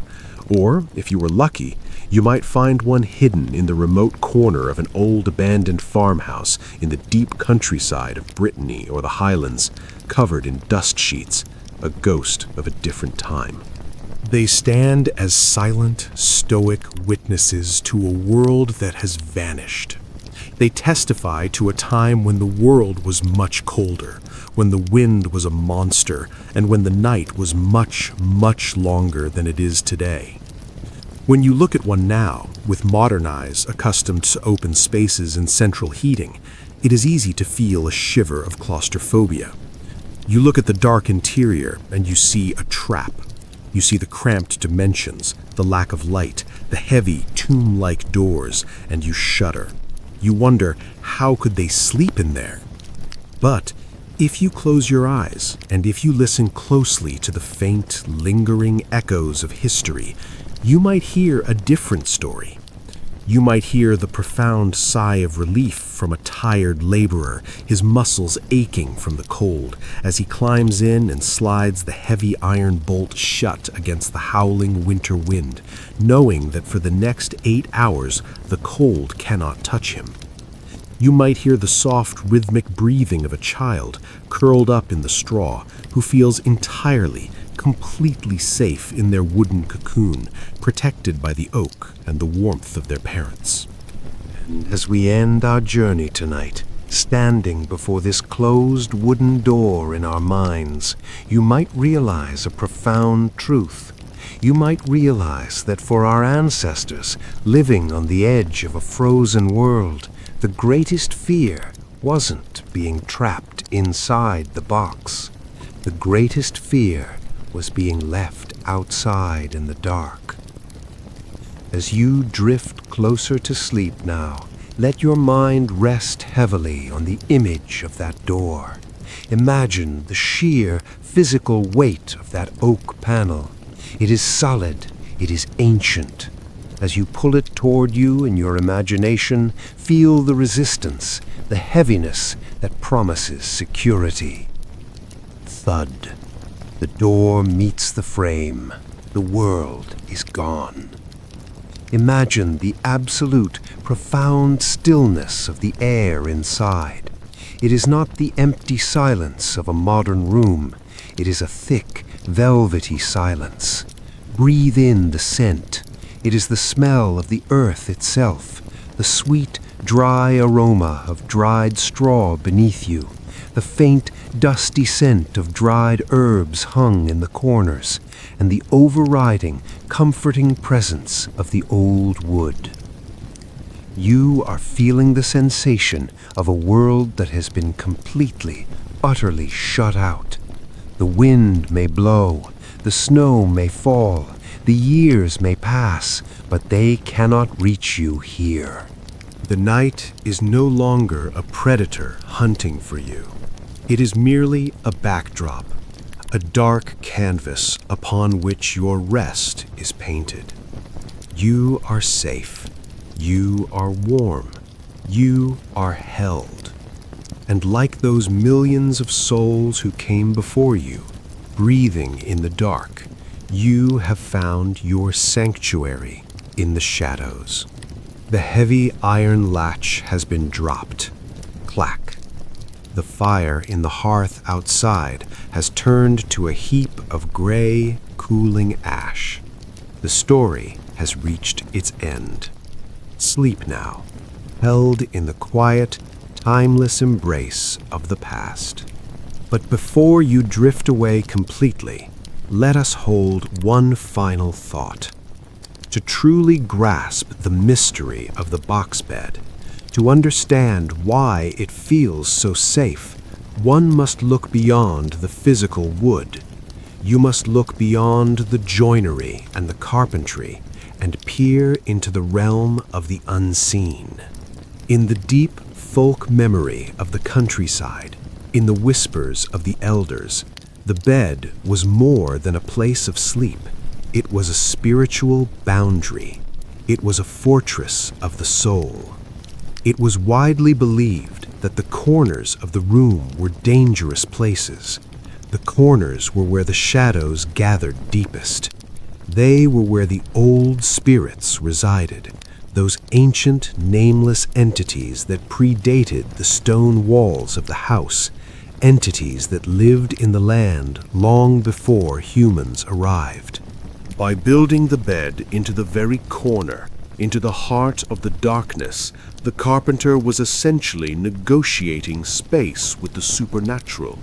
or, if you were lucky, you might find one hidden in the remote corner of an old abandoned farmhouse in the deep countryside of Brittany or the Highlands, covered in dust sheets, a ghost of a different time. They stand as silent, stoic witnesses to a world that has vanished. They testify to a time when the world was much colder, when the wind was a monster, and when the night was much, much longer than it is today. When you look at one now, with modern eyes accustomed to open spaces and central heating, it is easy to feel a shiver of claustrophobia. You look at the dark interior and you see a trap. You see the cramped dimensions, the lack of light, the heavy, tomb-like doors, and you shudder. You wonder, how could they sleep in there? But if you close your eyes and if you listen closely to the faint, lingering echoes of history, you might hear a different story. You might hear the profound sigh of relief from a tired laborer, his muscles aching from the cold, as he climbs in and slides the heavy iron bolt shut against the howling winter wind, knowing that for the next 8 hours the cold cannot touch him. You might hear the soft, rhythmic breathing of a child curled up in the straw, who feels entirely, completely safe in their wooden cocoon, protected by the oak and the warmth of their parents. And as we end our journey tonight, standing before this closed wooden door in our minds, you might realize a profound truth. You might realize that for our ancestors, living on the edge of a frozen world, the greatest fear wasn't being trapped inside the box. The greatest fear was being left outside in the dark. As you drift closer to sleep now, let your mind rest heavily on the image of that door. Imagine the sheer physical weight of that oak panel. It is solid, it is ancient. As you pull it toward you in your imagination, feel the resistance, the heaviness that promises security. Thud. The door meets the frame. The world is gone. Imagine the absolute, profound stillness of the air inside. It is not the empty silence of a modern room. It is a thick, velvety silence. Breathe in the scent. It is the smell of the earth itself, the sweet, dry aroma of dried straw beneath you, the faint, dusty scent of dried herbs hung in the corners, and the overriding, comforting presence of the old wood. You are feeling the sensation of a world that has been completely, utterly shut out. The wind may blow, the snow may fall, the years may pass, but they cannot reach you here. The night is no longer a predator hunting for you. It is merely a backdrop, a dark canvas upon which your rest is painted. You are safe. You are warm. You are held. And like those millions of souls who came before you, breathing in the dark, you have found your sanctuary in the shadows. The heavy iron latch has been dropped. Clack. The fire in the hearth outside has turned to a heap of gray, cooling ash. The story has reached its end. Sleep now, held in the quiet, timeless embrace of the past. But before you drift away completely, let us hold one final thought. To truly grasp the mystery of the box bed, to understand why it feels so safe, one must look beyond the physical wood. You must look beyond the joinery and the carpentry and peer into the realm of the unseen. In the deep folk memory of the countryside, in the whispers of the elders, the bed was more than a place of sleep. It was a spiritual boundary. It was a fortress of the soul. It was widely believed that the corners of the room were dangerous places. The corners were where the shadows gathered deepest. They were where the old spirits resided, those ancient, nameless entities that predated the stone walls of the house, entities that lived in the land long before humans arrived. By building the bed into the very corner, into the heart of the darkness, the carpenter was essentially negotiating space with the supernatural.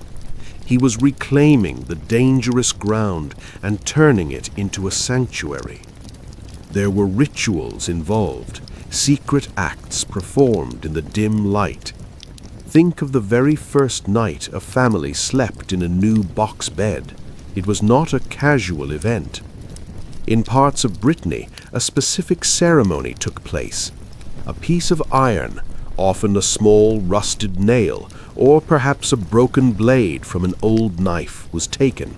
He was reclaiming the dangerous ground and turning it into a sanctuary. There were rituals involved, secret acts performed in the dim light. Think of the very first night a family slept in a new box bed. It was not a casual event. In parts of Brittany, a specific ceremony took place. A piece of iron, often a small rusted nail, or perhaps a broken blade from an old knife, was taken.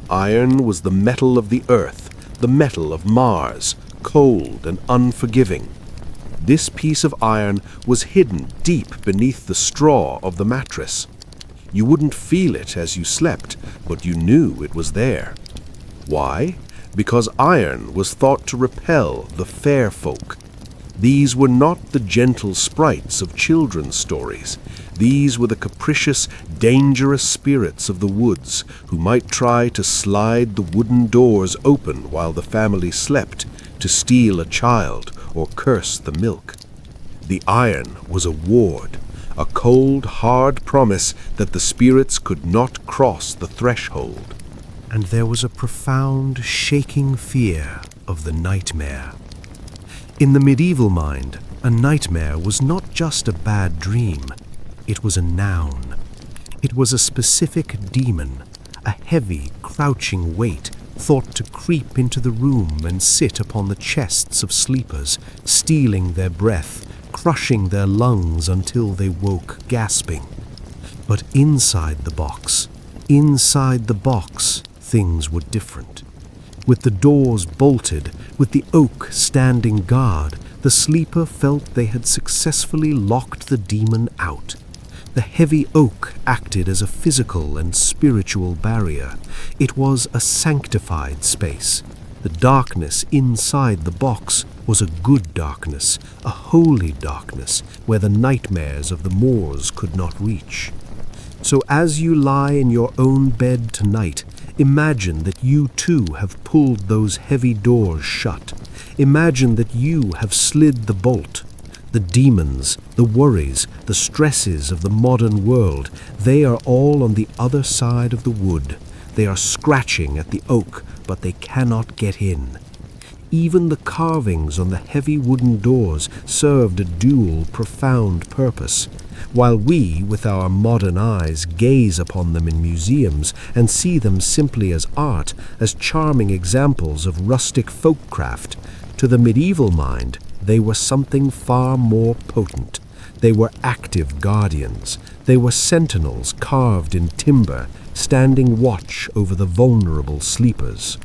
Iron was the metal of the earth, the metal of Mars, cold and unforgiving. This piece of iron was hidden deep beneath the straw of the mattress. You wouldn't feel it as you slept, but you knew it was there. Why? Because iron was thought to repel the fair folk. These were not the gentle sprites of children's stories. These were the capricious, dangerous spirits of the woods who might try to slide the wooden doors open while the family slept, to steal a child or curse the milk. The iron was a ward, a cold, hard promise that the spirits could not cross the threshold. And there was a profound, shaking fear of the nightmare. In the medieval mind, a nightmare was not just a bad dream. It was a noun. It was a specific demon, a heavy, crouching weight thought to creep into the room and sit upon the chests of sleepers, stealing their breath, crushing their lungs until they woke gasping. But inside the box, things were different. With the doors bolted, with the oak standing guard, the sleeper felt they had successfully locked the demon out. The heavy oak acted as a physical and spiritual barrier. It was a sanctified space. The darkness inside the box was a good darkness, a holy darkness, where the nightmares of the moors could not reach. So as you lie in your own bed tonight, imagine that you too have pulled those heavy doors shut. Imagine that you have slid the bolt. The demons, the worries, the stresses of the modern world, they are all on the other side of the wood. They are scratching at the oak, but they cannot get in. Even the carvings on the heavy wooden doors served a dual, profound purpose. While we, with our modern eyes, gaze upon them in museums and see them simply as art, as charming examples of rustic folkcraft, to the medieval mind, they were something far more potent. They were active guardians. They were sentinels carved in timber, standing watch over the vulnerable sleepers.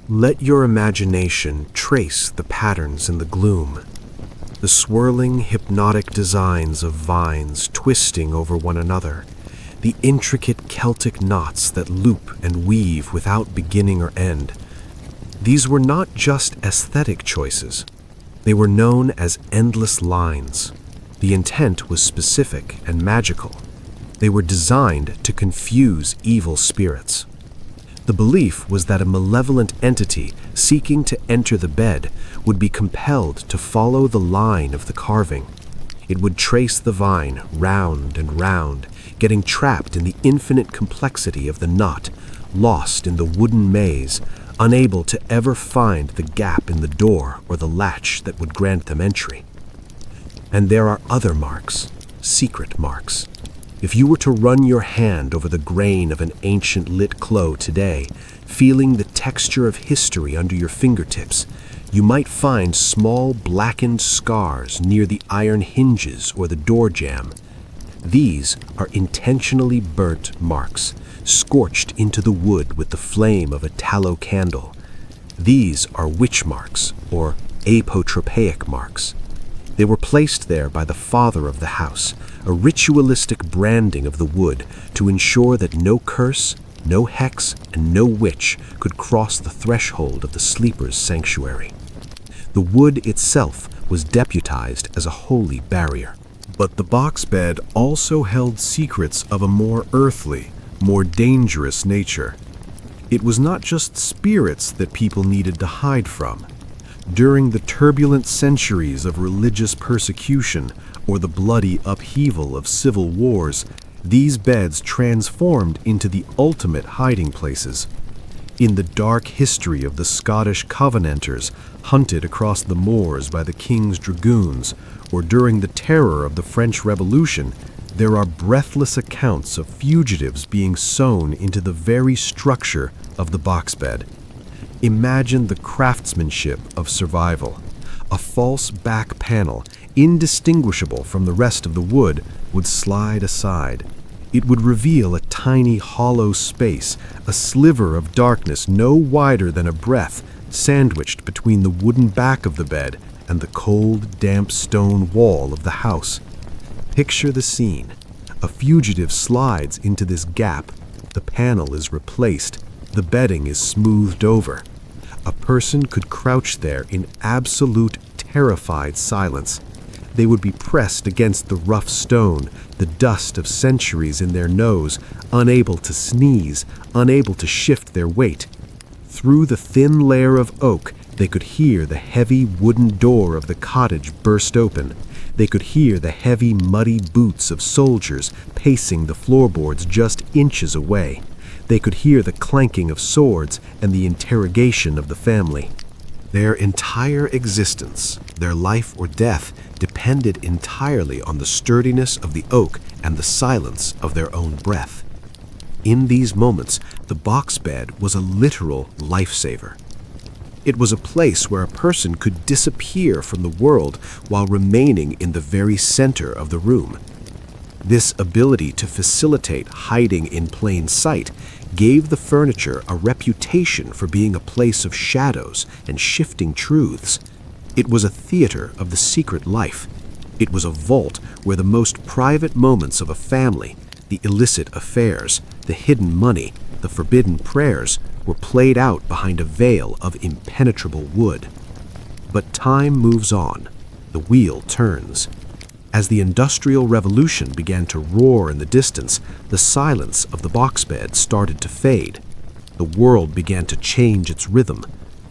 Let your imagination trace the patterns in the gloom. The swirling, hypnotic designs of vines twisting over one another, the intricate Celtic knots that loop and weave without beginning or end. These were not just aesthetic choices. They were known as endless lines. The intent was specific and magical. They were designed to confuse evil spirits. The belief was that a malevolent entity seeking to enter the bed would be compelled to follow the line of the carving. It would trace the vine round and round, getting trapped in the infinite complexity of the knot, lost in the wooden maze, unable to ever find the gap in the door or the latch that would grant them entry. And there are other marks, secret marks. If you were to run your hand over the grain of an ancient lit clo today, feeling the texture of history under your fingertips, you might find small blackened scars near the iron hinges or the door jamb. These are intentionally burnt marks, scorched into the wood with the flame of a tallow candle. These are witch marks or apotropaic marks. They were placed there by the father of the house, a ritualistic branding of the wood to ensure that no curse, no hex, and no witch could cross the threshold of the sleeper's sanctuary. The wood itself was deputized as a holy barrier. But the box bed also held secrets of a more earthly, more dangerous nature. It was not just spirits that people needed to hide from. During the turbulent centuries of religious persecution or the bloody upheaval of civil wars, these beds transformed into the ultimate hiding places. In the dark history of the Scottish Covenanters hunted across the moors by the king's dragoons, or during the terror of the French Revolution, there are breathless accounts of fugitives being sewn into the very structure of the box bed. Imagine the craftsmanship of survival. A false back panel, indistinguishable from the rest of the wood, would slide aside. It would reveal a tiny hollow space, a sliver of darkness no wider than a breath, sandwiched between the wooden back of the bed and the cold, damp stone wall of the house. Picture the scene. A fugitive slides into this gap. The panel is replaced. The bedding is smoothed over. A person could crouch there in absolute, terrified silence. They would be pressed against the rough stone, the dust of centuries in their nose, unable to sneeze, unable to shift their weight. Through the thin layer of oak, they could hear the heavy wooden door of the cottage burst open. They could hear the heavy, muddy boots of soldiers pacing the floorboards just inches away. They could hear the clanking of swords and the interrogation of the family. Their entire existence, their life or death, depended entirely on the sturdiness of the oak and the silence of their own breath. In these moments, the box bed was a literal lifesaver. It was a place where a person could disappear from the world while remaining in the very center of the room. This ability to facilitate hiding in plain sight gave the furniture a reputation for being a place of shadows and shifting truths. It was a theater of the secret life. It was a vault where the most private moments of a family, the illicit affairs, the hidden money, the forbidden prayers, were played out behind a veil of impenetrable wood. But time moves on. The wheel turns. As the Industrial Revolution began to roar in the distance, the silence of the box bed started to fade. The world began to change its rhythm.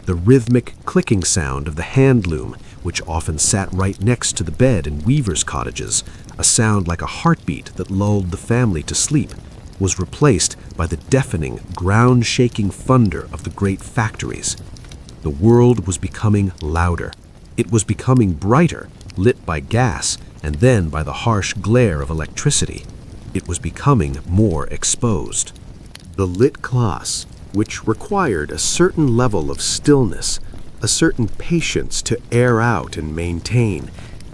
The rhythmic clicking sound of the hand loom, which often sat right next to the bed in weavers' cottages, a sound like a heartbeat that lulled the family to sleep, was replaced by the deafening, ground-shaking thunder of the great factories. The world was becoming louder. It was becoming brighter, lit by gas, and then by the harsh glare of electricity. It was becoming more exposed. The lit class, which required a certain level of stillness, a certain patience to air out and maintain,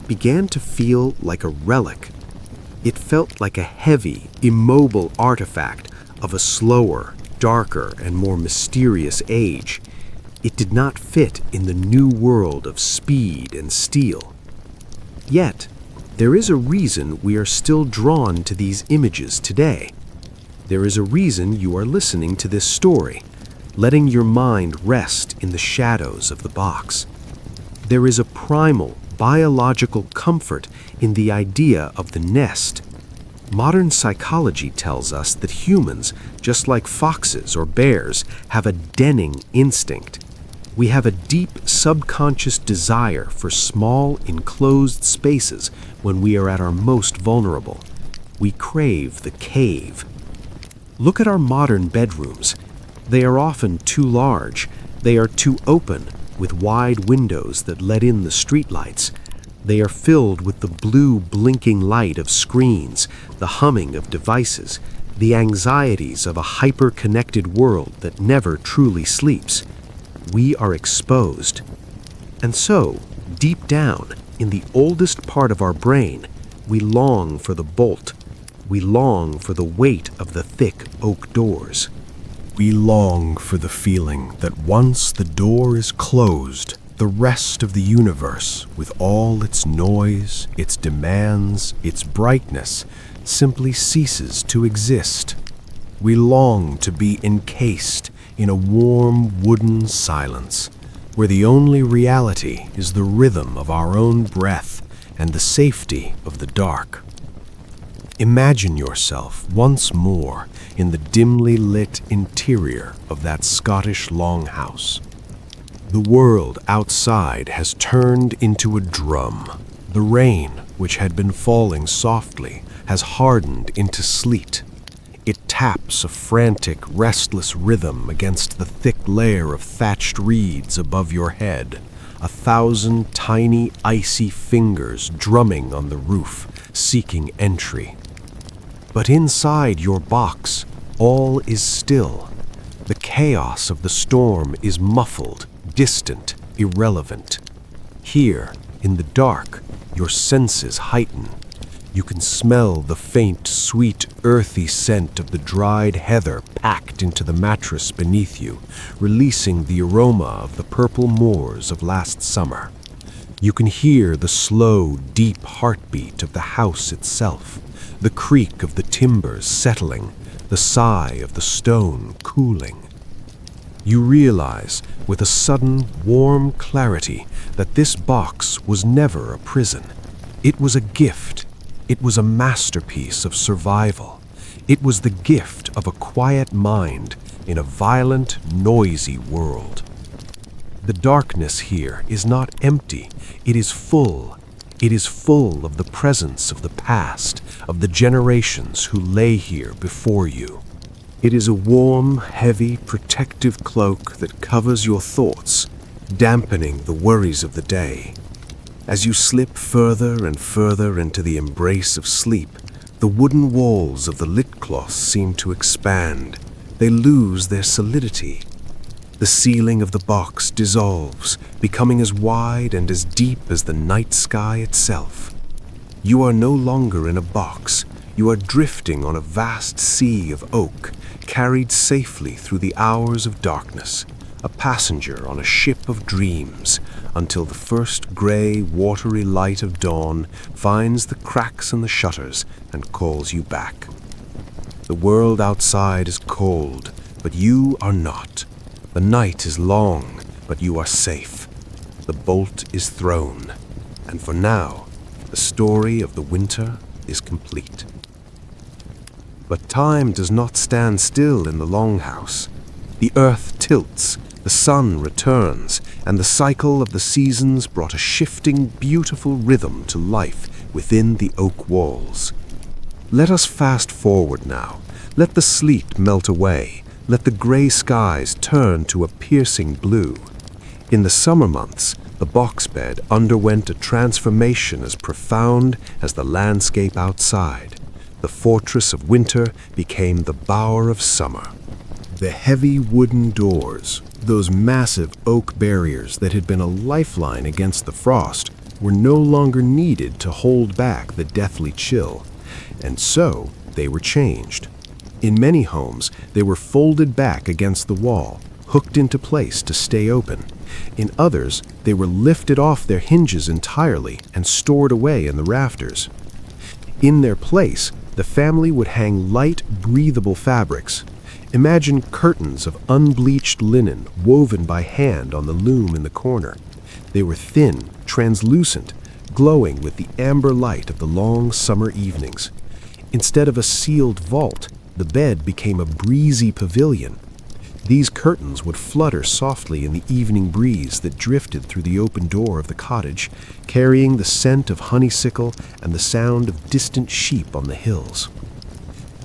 began to feel like a relic. It felt like a heavy, immobile artifact of a slower, darker, and more mysterious age. It did not fit in the new world of speed and steel. Yet, there is a reason we are still drawn to these images today. There is a reason you are listening to this story, letting your mind rest in the shadows of the box. There is a primal, biological comfort in the idea of the nest. Modern psychology tells us that humans, just like foxes or bears, have a denning instinct. We have a deep subconscious desire for small, enclosed spaces when we are at our most vulnerable. We crave the cave. Look at our modern bedrooms. They are often too large. They are too open, with wide windows that let in the streetlights. They are filled with the blue blinking light of screens, the humming of devices, the anxieties of a hyper-connected world that never truly sleeps. We are exposed. And so, deep down, in the oldest part of our brain, we long for the bolt. We long for the weight of the thick oak doors. We long for the feeling that once the door is closed, the rest of the universe, with all its noise, its demands, its brightness, simply ceases to exist. We long to be encased in a warm wooden silence, where the only reality is the rhythm of our own breath and the safety of the dark. Imagine yourself once more in the dimly lit interior of that Scottish longhouse. The world outside has turned into a drum. The rain, which had been falling softly, has hardened into sleet. It taps a frantic, restless rhythm against the thick layer of thatched reeds above your head, 1,000 tiny, icy fingers drumming on the roof, seeking entry. But inside your box, all is still. The chaos of the storm is muffled, distant, irrelevant. Here, in the dark, your senses heighten. You can smell the faint, sweet, earthy scent of the dried heather packed into the mattress beneath you, releasing the aroma of the purple moors of last summer. You can hear the slow, deep heartbeat of the house itself, the creak of the timbers settling, the sigh of the stone cooling. You realize, with a sudden, warm clarity, that this box was never a prison. It was a gift. It was a masterpiece of survival. It was the gift of a quiet mind in a violent, noisy world. The darkness here is not empty. It is full. It is full of the presence of the past, of the generations who lay here before you. It is a warm, heavy, protective cloak that covers your thoughts, dampening the worries of the day. As you slip further and further into the embrace of sleep, the wooden walls of the lit cloths seem to expand. They lose their solidity. The ceiling of the box dissolves, becoming as wide and as deep as the night sky itself. You are no longer in a box. You are drifting on a vast sea of oak, carried safely through the hours of darkness, a passenger on a ship of dreams, until the first gray, watery light of dawn finds the cracks in the shutters and calls you back. The world outside is cold, but you are not. The night is long, but you are safe. The bolt is thrown, and for now, the story of the winter is complete. But time does not stand still in the longhouse. The earth tilts, the sun returns, and the cycle of the seasons brought a shifting, beautiful rhythm to life within the oak walls. Let us fast forward now. Let the sleet melt away. Let the gray skies turn to a piercing blue. In the summer months, the box bed underwent a transformation as profound as the landscape outside. The fortress of winter became the bower of summer. The heavy wooden doors, those massive oak barriers that had been a lifeline against the frost, were no longer needed to hold back the deathly chill, and so they were changed. In many homes, they were folded back against the wall, hooked into place to stay open. In others, they were lifted off their hinges entirely and stored away in the rafters. In their place, the family would hang light, breathable fabrics. Imagine curtains of unbleached linen woven by hand on the loom in the corner. They were thin, translucent, glowing with the amber light of the long summer evenings. Instead of a sealed vault, the bed became a breezy pavilion. These curtains would flutter softly in the evening breeze that drifted through the open door of the cottage, carrying the scent of honeysuckle and the sound of distant sheep on the hills.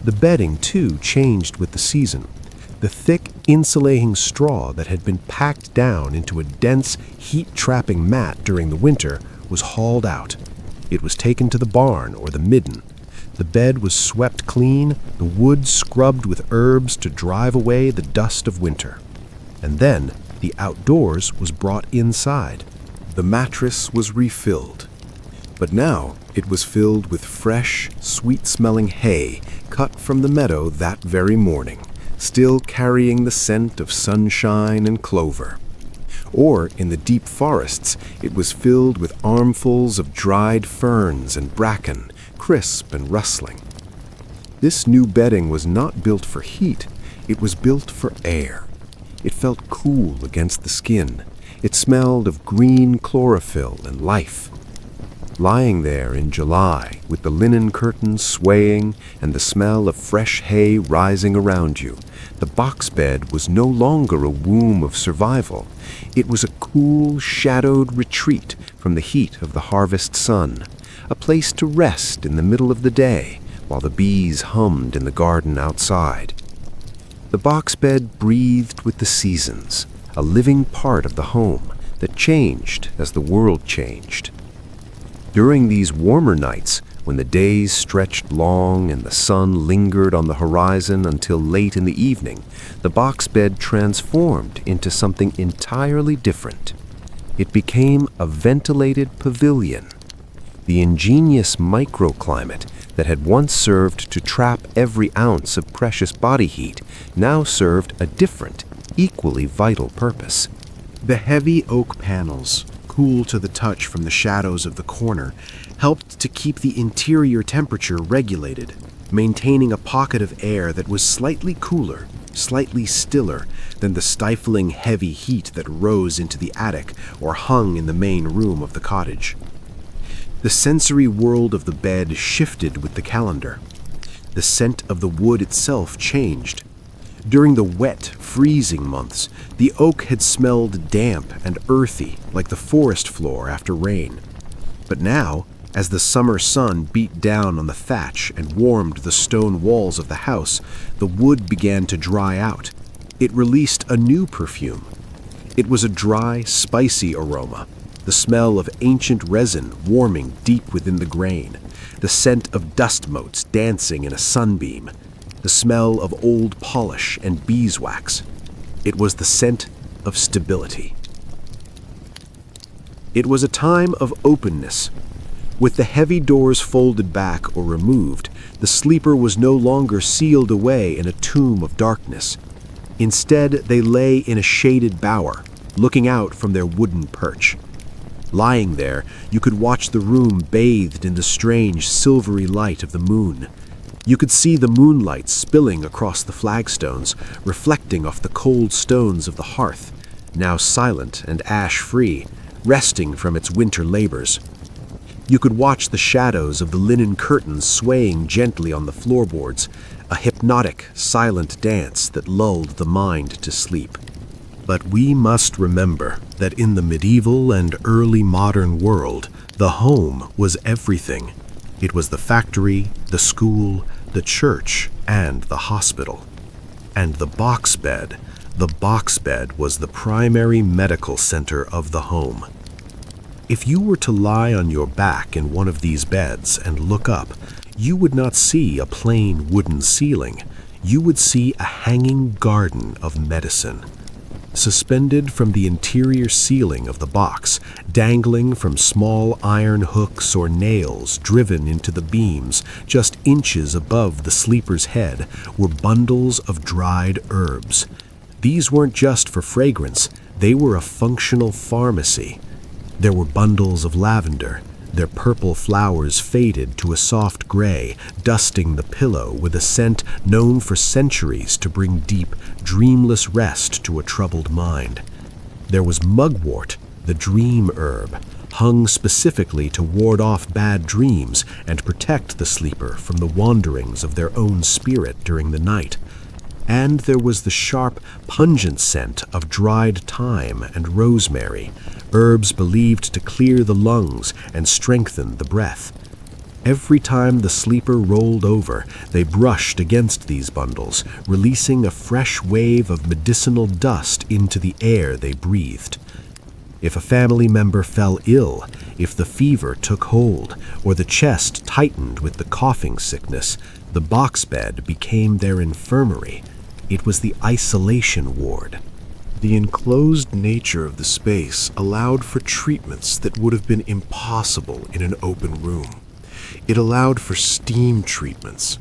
The bedding, too, changed with the season. The thick, insulating straw that had been packed down into a dense, heat-trapping mat during the winter was hauled out. It was taken to the barn or the midden. The bed was swept clean, the wood scrubbed with herbs to drive away the dust of winter. And then the outdoors was brought inside. The mattress was refilled. But now it was filled with fresh, sweet-smelling hay cut from the meadow that very morning, still carrying the scent of sunshine and clover. Or in the deep forests, it was filled with armfuls of dried ferns and bracken, crisp and rustling. This new bedding was not built for heat, it was built for air. It felt cool against the skin. It smelled of green chlorophyll and life. Lying there in July, with the linen curtains swaying and the smell of fresh hay rising around you, the box bed was no longer a womb of survival. It was a cool, shadowed retreat from the heat of the harvest sun, a place to rest in the middle of the day while the bees hummed in the garden outside. The box bed breathed with the seasons, a living part of the home that changed as the world changed. During these warmer nights, when the days stretched long and the sun lingered on the horizon until late in the evening, the box bed transformed into something entirely different. It became a ventilated pavilion. The ingenious microclimate that had once served to trap every ounce of precious body heat now served a different, equally vital purpose. The heavy oak panels, cool to the touch from the shadows of the corner, helped to keep the interior temperature regulated, maintaining a pocket of air that was slightly cooler, slightly stiller than the stifling heavy heat that rose into the attic or hung in the main room of the cottage. The sensory world of the bed shifted with the calendar. The scent of the wood itself changed. During the wet, freezing months, the oak had smelled damp and earthy like the forest floor after rain. But now, as the summer sun beat down on the thatch and warmed the stone walls of the house, the wood began to dry out. It released a new perfume. It was a dry, spicy aroma, the smell of ancient resin warming deep within the grain, the scent of dust motes dancing in a sunbeam, the smell of old polish and beeswax. It was the scent of stability. It was a time of openness. With the heavy doors folded back or removed, the sleeper was no longer sealed away in a tomb of darkness. Instead, they lay in a shaded bower, looking out from their wooden perch. Lying there, you could watch the room bathed in the strange silvery light of the moon. You could see the moonlight spilling across the flagstones, reflecting off the cold stones of the hearth, now silent and ash-free, resting from its winter labors. You could watch the shadows of the linen curtains swaying gently on the floorboards, a hypnotic, silent dance that lulled the mind to sleep. But we must remember that in the medieval and early modern world, the home was everything. It was the factory, the school, the church, and the hospital. And the box bed was the primary medical center of the home. If you were to lie on your back in one of these beds and look up, you would not see a plain wooden ceiling. You would see a hanging garden of medicine. Suspended from the interior ceiling of the box, dangling from small iron hooks or nails driven into the beams just inches above the sleeper's head, were bundles of dried herbs. These weren't just for fragrance, they were a functional pharmacy. There were bundles of lavender, their purple flowers faded to a soft gray, dusting the pillow with a scent known for centuries to bring deep, dreamless rest to a troubled mind. There was mugwort, the dream herb, hung specifically to ward off bad dreams and protect the sleeper from the wanderings of their own spirit during the night. And there was the sharp, pungent scent of dried thyme and rosemary, herbs believed to clear the lungs and strengthen the breath. Every time the sleeper rolled over, they brushed against these bundles, releasing a fresh wave of medicinal dust into the air they breathed. If a family member fell ill, if the fever took hold, or the chest tightened with the coughing sickness, the box bed became their infirmary. It was the isolation ward. The enclosed nature of the space allowed for treatments that would have been impossible in an open room. It allowed for steam treatments.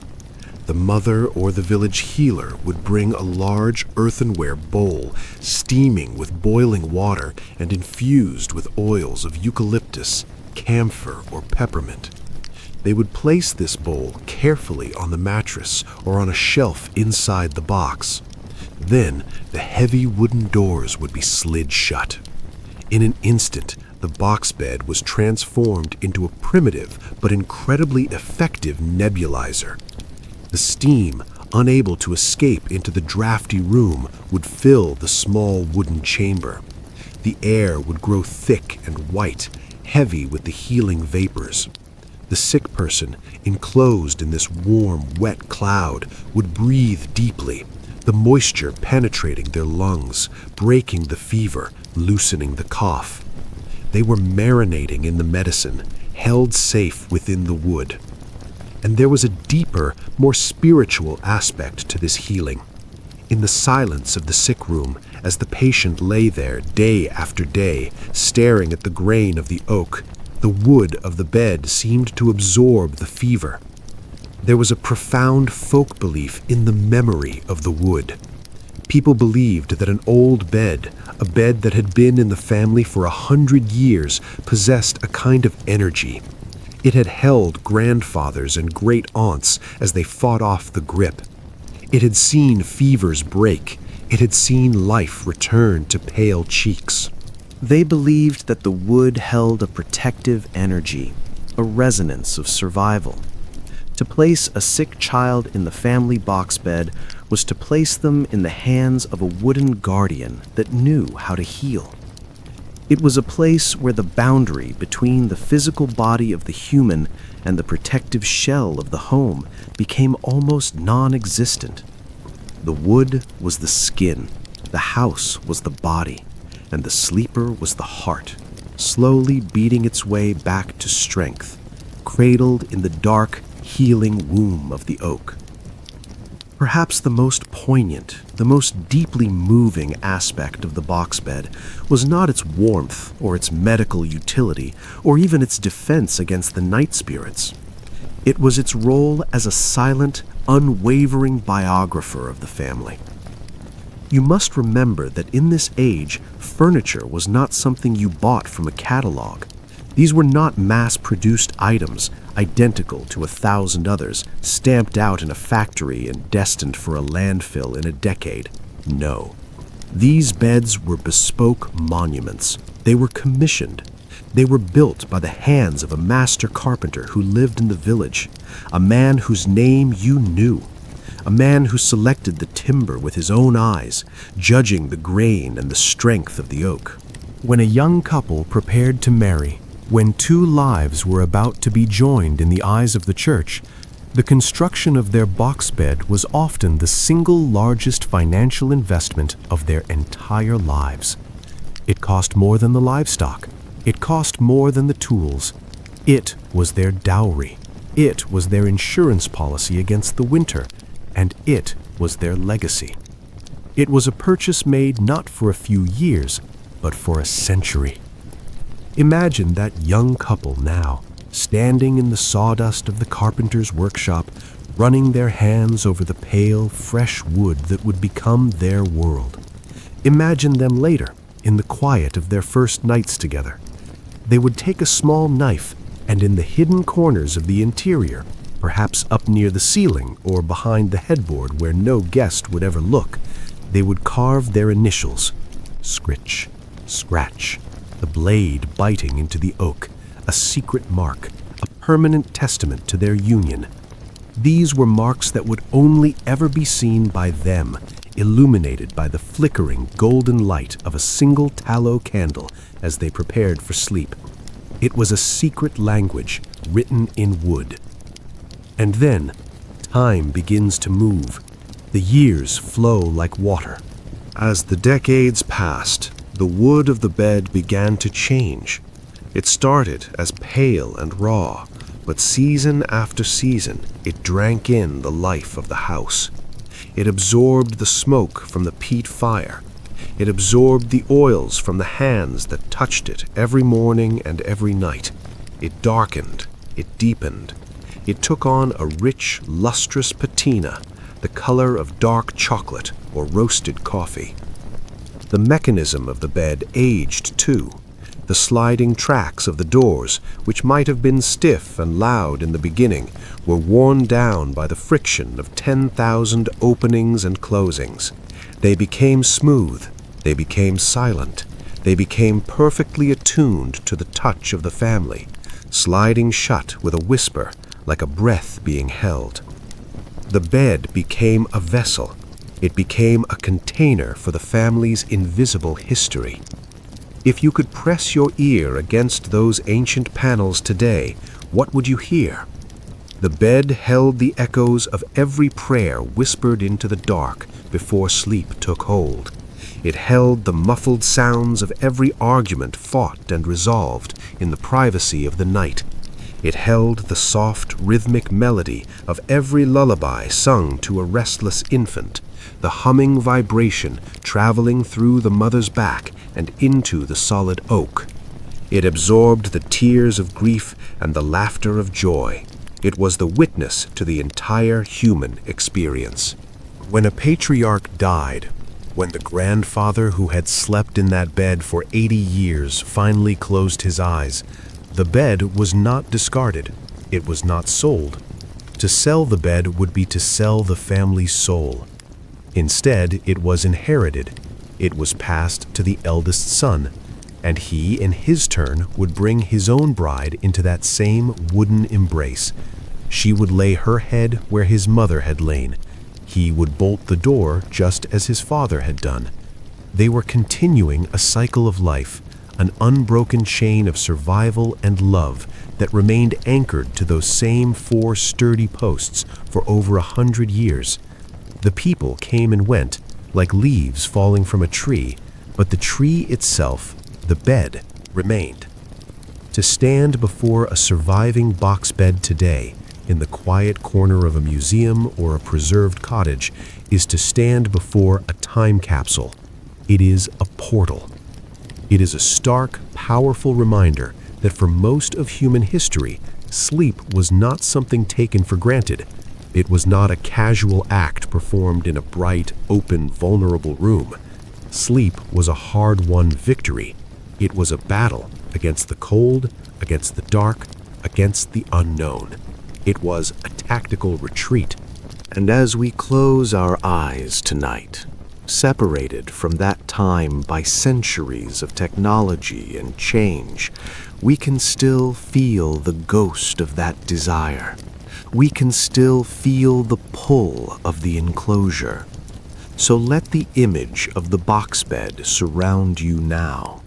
The mother or the village healer would bring a large earthenware bowl, steaming with boiling water and infused with oils of eucalyptus, camphor, or peppermint. They would place this bowl carefully on the mattress or on a shelf inside the box. Then the heavy wooden doors would be slid shut. In an instant, the box bed was transformed into a primitive but incredibly effective nebulizer. The steam, unable to escape into the drafty room, would fill the small wooden chamber. The air would grow thick and white, heavy with the healing vapors. The sick person, enclosed in this warm, wet cloud, would breathe deeply, the moisture penetrating their lungs, breaking the fever, loosening the cough. They were marinating in the medicine, held safe within the wood. And there was a deeper, more spiritual aspect to this healing. In the silence of the sick room, as the patient lay there day after day, staring at the grain of the oak, the wood of the bed seemed to absorb the fever. There was a profound folk belief in the memory of the wood. People believed that an old bed, a bed that had been in the family for 100 years, possessed a kind of energy. It had held grandfathers and great-aunts as they fought off the grip. It had seen fevers break. It had seen life return to pale cheeks. They believed that the wood held a protective energy, a resonance of survival. To place a sick child in the family box bed was to place them in the hands of a wooden guardian that knew how to heal. It was a place where the boundary between the physical body of the human and the protective shell of the home became almost non-existent. The wood was the skin, the house was the body, and the sleeper was the heart, slowly beating its way back to strength, cradled in the dark, healing womb of the oak. Perhaps the most poignant, the most deeply moving aspect of the box bed was not its warmth or its medical utility or even its defense against the night spirits. It was its role as a silent, unwavering biographer of the family. You must remember that in this age, furniture was not something you bought from a catalog. These were not mass-produced items, identical to 1,000 others, stamped out in a factory and destined for a landfill in a decade. No. These beds were bespoke monuments. They were commissioned. They were built by the hands of a master carpenter who lived in the village, a man whose name you knew, a man who selected the timber with his own eyes, judging the grain and the strength of the oak. When a young couple prepared to marry, when two lives were about to be joined in the eyes of the church, the construction of their box bed was often the single largest financial investment of their entire lives. It cost more than the livestock. It cost more than the tools. It was their dowry. It was their insurance policy against the winter, and it was their legacy. It was a purchase made not for a few years, but for a century. Imagine that young couple now, standing in the sawdust of the carpenter's workshop, running their hands over the pale, fresh wood that would become their world. Imagine them later, in the quiet of their first nights together. They would take a small knife, and in the hidden corners of the interior, perhaps up near the ceiling or behind the headboard where no guest would ever look, they would carve their initials, scritch, scratch, the blade biting into the oak, a secret mark, a permanent testament to their union. These were marks that would only ever be seen by them, illuminated by the flickering golden light of a single tallow candle as they prepared for sleep. It was a secret language written in wood. And then, time begins to move. The years flow like water. As the decades passed, the wood of the bed began to change. It started as pale and raw, but season after season, it drank in the life of the house. It absorbed the smoke from the peat fire. It absorbed the oils from the hands that touched it every morning and every night. It darkened. It deepened. It took on a rich, lustrous patina, the color of dark chocolate or roasted coffee. The mechanism of the bed aged too. The sliding tracks of the doors, which might have been stiff and loud in the beginning, were worn down by the friction of 10,000 openings and closings. They became smooth, they became silent, they became perfectly attuned to the touch of the family, sliding shut with a whisper, like a breath being held. The bed became a vessel. It became a container for the family's invisible history. If you could press your ear against those ancient panels today, what would you hear? The bed held the echoes of every prayer whispered into the dark before sleep took hold. It held the muffled sounds of every argument fought and resolved in the privacy of the night. It held the soft, rhythmic melody of every lullaby sung to a restless infant, the humming vibration traveling through the mother's back and into the solid oak. It absorbed the tears of grief and the laughter of joy. It was the witness to the entire human experience. When a patriarch died, when the grandfather who had slept in that bed for 80 years finally closed his eyes, the bed was not discarded. It was not sold. To sell the bed would be to sell the family's soul. Instead, it was inherited. It was passed to the eldest son, and he, in his turn, would bring his own bride into that same wooden embrace. She would lay her head where his mother had lain. He would bolt the door just as his father had done. They were continuing a cycle of life, an unbroken chain of survival and love that remained anchored to those same 4 sturdy posts for over 100 years. The people came and went, like leaves falling from a tree, but the tree itself, the bed, remained. To stand before a surviving box bed today, in the quiet corner of a museum or a preserved cottage, is to stand before a time capsule. It is a portal. It is a stark, powerful reminder that for most of human history, sleep was not something taken for granted. It was not a casual act performed in a bright, open, vulnerable room. Sleep was a hard-won victory. It was a battle against the cold, against the dark, against the unknown. It was a tactical retreat. And as we close our eyes tonight, separated from that time by centuries of technology and change, we can still feel the ghost of that desire. We can still feel the pull of the enclosure. So let the image of the box bed surround you now.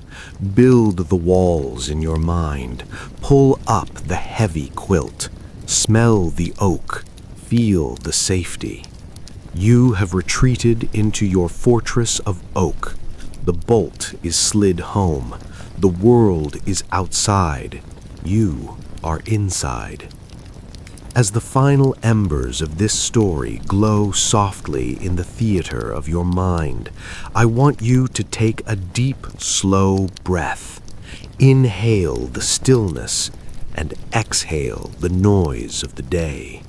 Build the walls in your mind. Pull up the heavy quilt. Smell the oak. Feel the safety. You have retreated into your fortress of oak. The bolt is slid home. The world is outside. You are inside. As the final embers of this story glow softly in the theater of your mind, I want you to take a deep, slow breath. Inhale the stillness and exhale the noise of the day.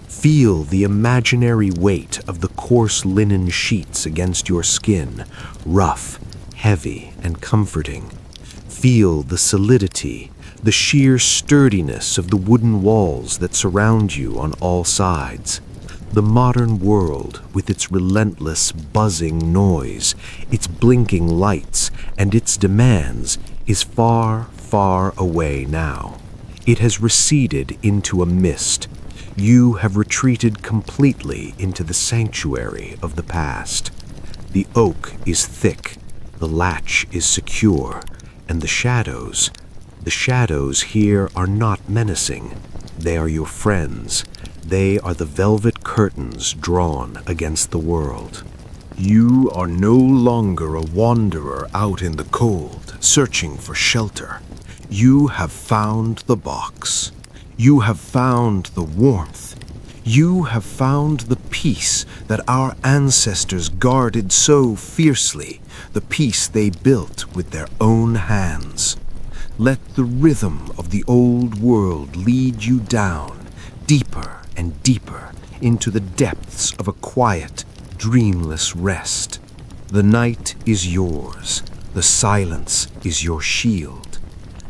Feel the imaginary weight of the coarse linen sheets against your skin, rough, heavy, and comforting. Feel the solidity, the sheer sturdiness of the wooden walls that surround you on all sides. The modern world, with its relentless buzzing noise, its blinking lights, and its demands, is far, far away now. It has receded into a mist. You have retreated completely into the sanctuary of the past. The oak is thick, the latch is secure, and the shadows here are not menacing. They are your friends. They are the velvet curtains drawn against the world. You are no longer a wanderer out in the cold, searching for shelter. You have found the box. You have found the warmth. You have found the peace that our ancestors guarded so fiercely, the peace they built with their own hands. Let the rhythm of the old world lead you down, deeper and deeper into the depths of a quiet, dreamless rest. The night is yours. The silence is your shield.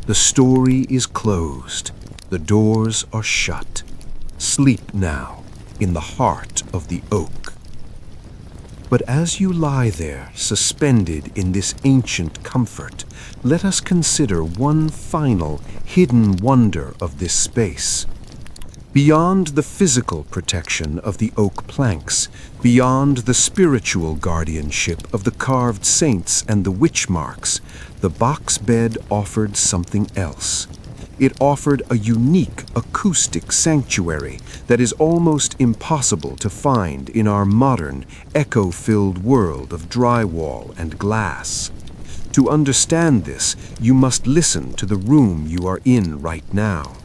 The story is closed. The doors are shut. Sleep now in the heart of the oak. But as you lie there, suspended in this ancient comfort, let us consider one final, hidden wonder of this space. Beyond the physical protection of the oak planks, beyond the spiritual guardianship of the carved saints and the witch marks, the box bed offered something else. It offered a unique acoustic sanctuary that is almost impossible to find in our modern, echo-filled world of drywall and glass. To understand this, you must listen to the room you are in right now.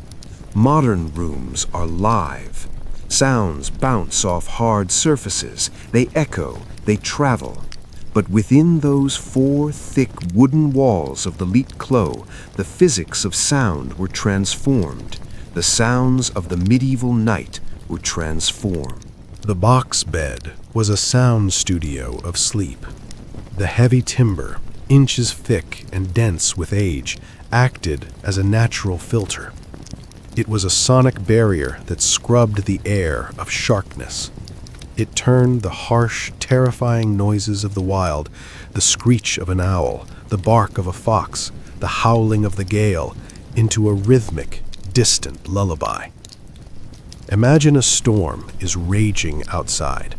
Modern rooms are live. Sounds bounce off hard surfaces, they echo, they travel. But within those four thick wooden walls of the Leet Clos, the physics of sound were transformed. The sounds of the medieval night were transformed. The box bed was a sound studio of sleep. The heavy timber, inches thick and dense with age, acted as a natural filter. It was a sonic barrier that scrubbed the air of sharpness. It turned the harsh, terrifying noises of the wild, the screech of an owl, the bark of a fox, the howling of the gale, into a rhythmic, distant lullaby. Imagine a storm is raging outside.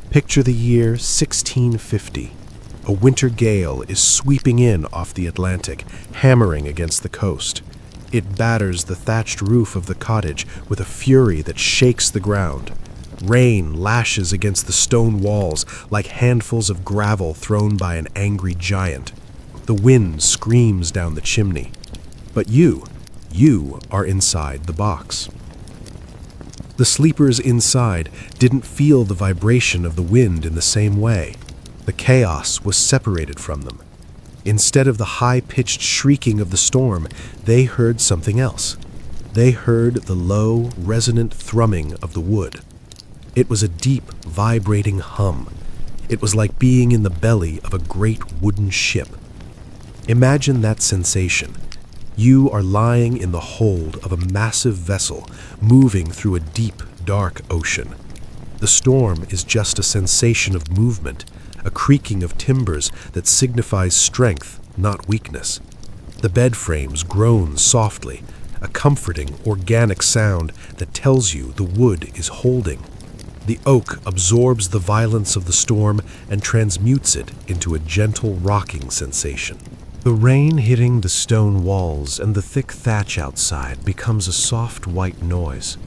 Picture the year 1650. A winter gale is sweeping in off the Atlantic, hammering against the coast. It batters the thatched roof of the cottage with a fury that shakes the ground. Rain lashes against the stone walls like handfuls of gravel thrown by an angry giant. The wind screams down the chimney. But you are inside the box. The sleepers inside didn't feel the vibration of the wind in the same way. The chaos was separated from them. Instead of the high-pitched shrieking of the storm, they heard something else. They heard the low, resonant thrumming of the wood. It was a deep, vibrating hum. It was like being in the belly of a great wooden ship. Imagine that sensation. You are lying in the hold of a massive vessel, moving through a deep, dark ocean. The storm is just a sensation of movement, a creaking of timbers that signifies strength, not weakness. The bed frames groan softly, a comforting, organic sound that tells you the wood is holding. The oak absorbs the violence of the storm and transmutes it into a gentle rocking sensation. The rain hitting the stone walls and the thick thatch outside becomes a soft white noise.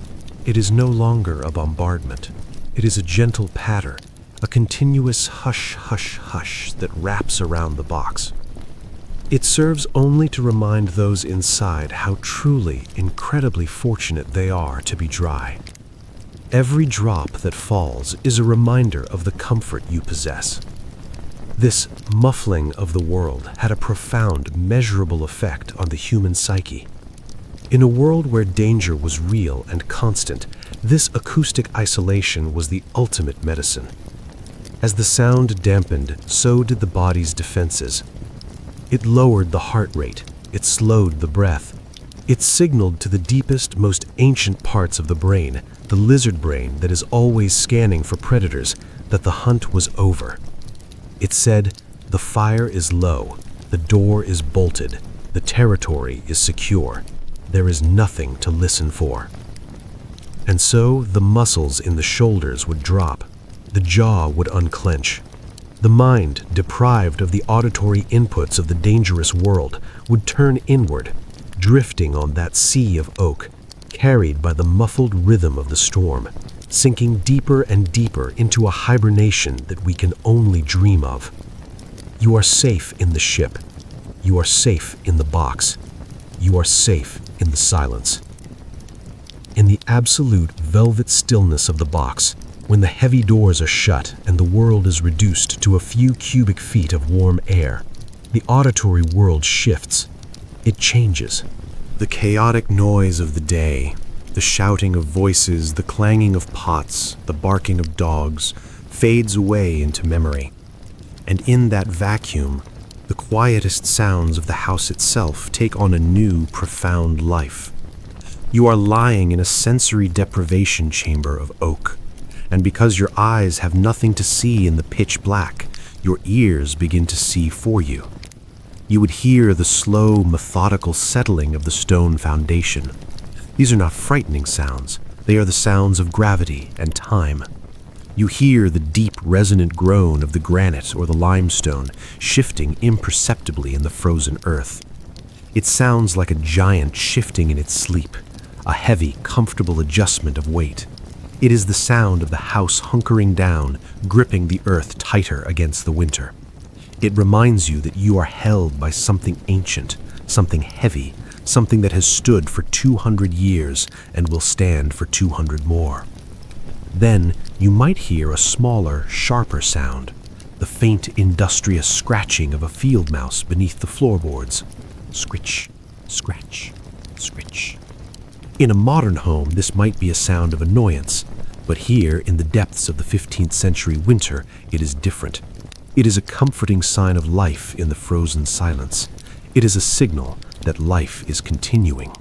It is no longer a bombardment. It is a gentle patter, a continuous hush, hush, hush that wraps around the box. It serves only to remind those inside how truly, incredibly fortunate they are to be dry. Every drop that falls is a reminder of the comfort you possess. This muffling of the world had a profound, measurable effect on the human psyche. In a world where danger was real and constant, this acoustic isolation was the ultimate medicine. As the sound dampened, so did the body's defenses. It lowered the heart rate, it slowed the breath. It signaled to the deepest, most ancient parts of the brain, the lizard brain that is always scanning for predators, that the hunt was over. It said, the fire is low, the door is bolted, the territory is secure. There is nothing to listen for. And so the muscles in the shoulders would drop, the jaw would unclench. The mind, deprived of the auditory inputs of the dangerous world, would turn inward, drifting on that sea of oak, carried by the muffled rhythm of the storm, sinking deeper and deeper into a hibernation that we can only dream of. You are safe in the ship. You are safe in the box. You are safe in the silence. In the absolute velvet stillness of the box, when the heavy doors are shut and the world is reduced to a few cubic feet of warm air, the auditory world shifts. It changes. The chaotic noise of the day, The shouting of voices, the clanging of pots, the barking of dogs fades away into memory. And in that vacuum, the quietest sounds of the house itself take on a new, profound life. You are lying in a sensory deprivation chamber of oak, and because your eyes have nothing to see in the pitch black, your ears begin to see for you. You would hear the slow, methodical settling of the stone foundation. These are not frightening sounds. They are the sounds of gravity and time. You hear the deep, resonant groan of the granite or the limestone shifting imperceptibly in the frozen earth. It sounds like a giant shifting in its sleep, a heavy, comfortable adjustment of weight. It is the sound of the house hunkering down, gripping the earth tighter against the winter. It reminds you that you are held by something ancient, something heavy, something that has stood for 200 years and will stand for 200 more. Then you might hear a smaller, sharper sound, the faint, industrious scratching of a field mouse beneath the floorboards. Scritch, scratch, scritch. In a modern home, this might be a sound of annoyance, but here, in the depths of the 15th century winter, it is different. It is a comforting sign of life in the frozen silence. It is a signal that life is continuing.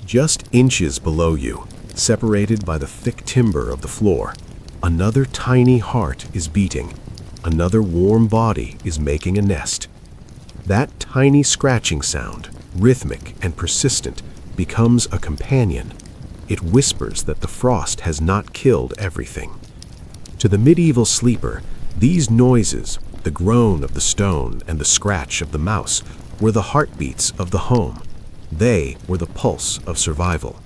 Just inches below you, separated by the thick timber of the floor, another tiny heart is beating. Another warm body is making a nest. That tiny scratching sound, rhythmic and persistent, becomes a companion. It whispers that the frost has not killed everything. To the medieval sleeper, these noises, the groan of the stone and the scratch of the mouse, were the heartbeats of the home. They were the pulse of survival.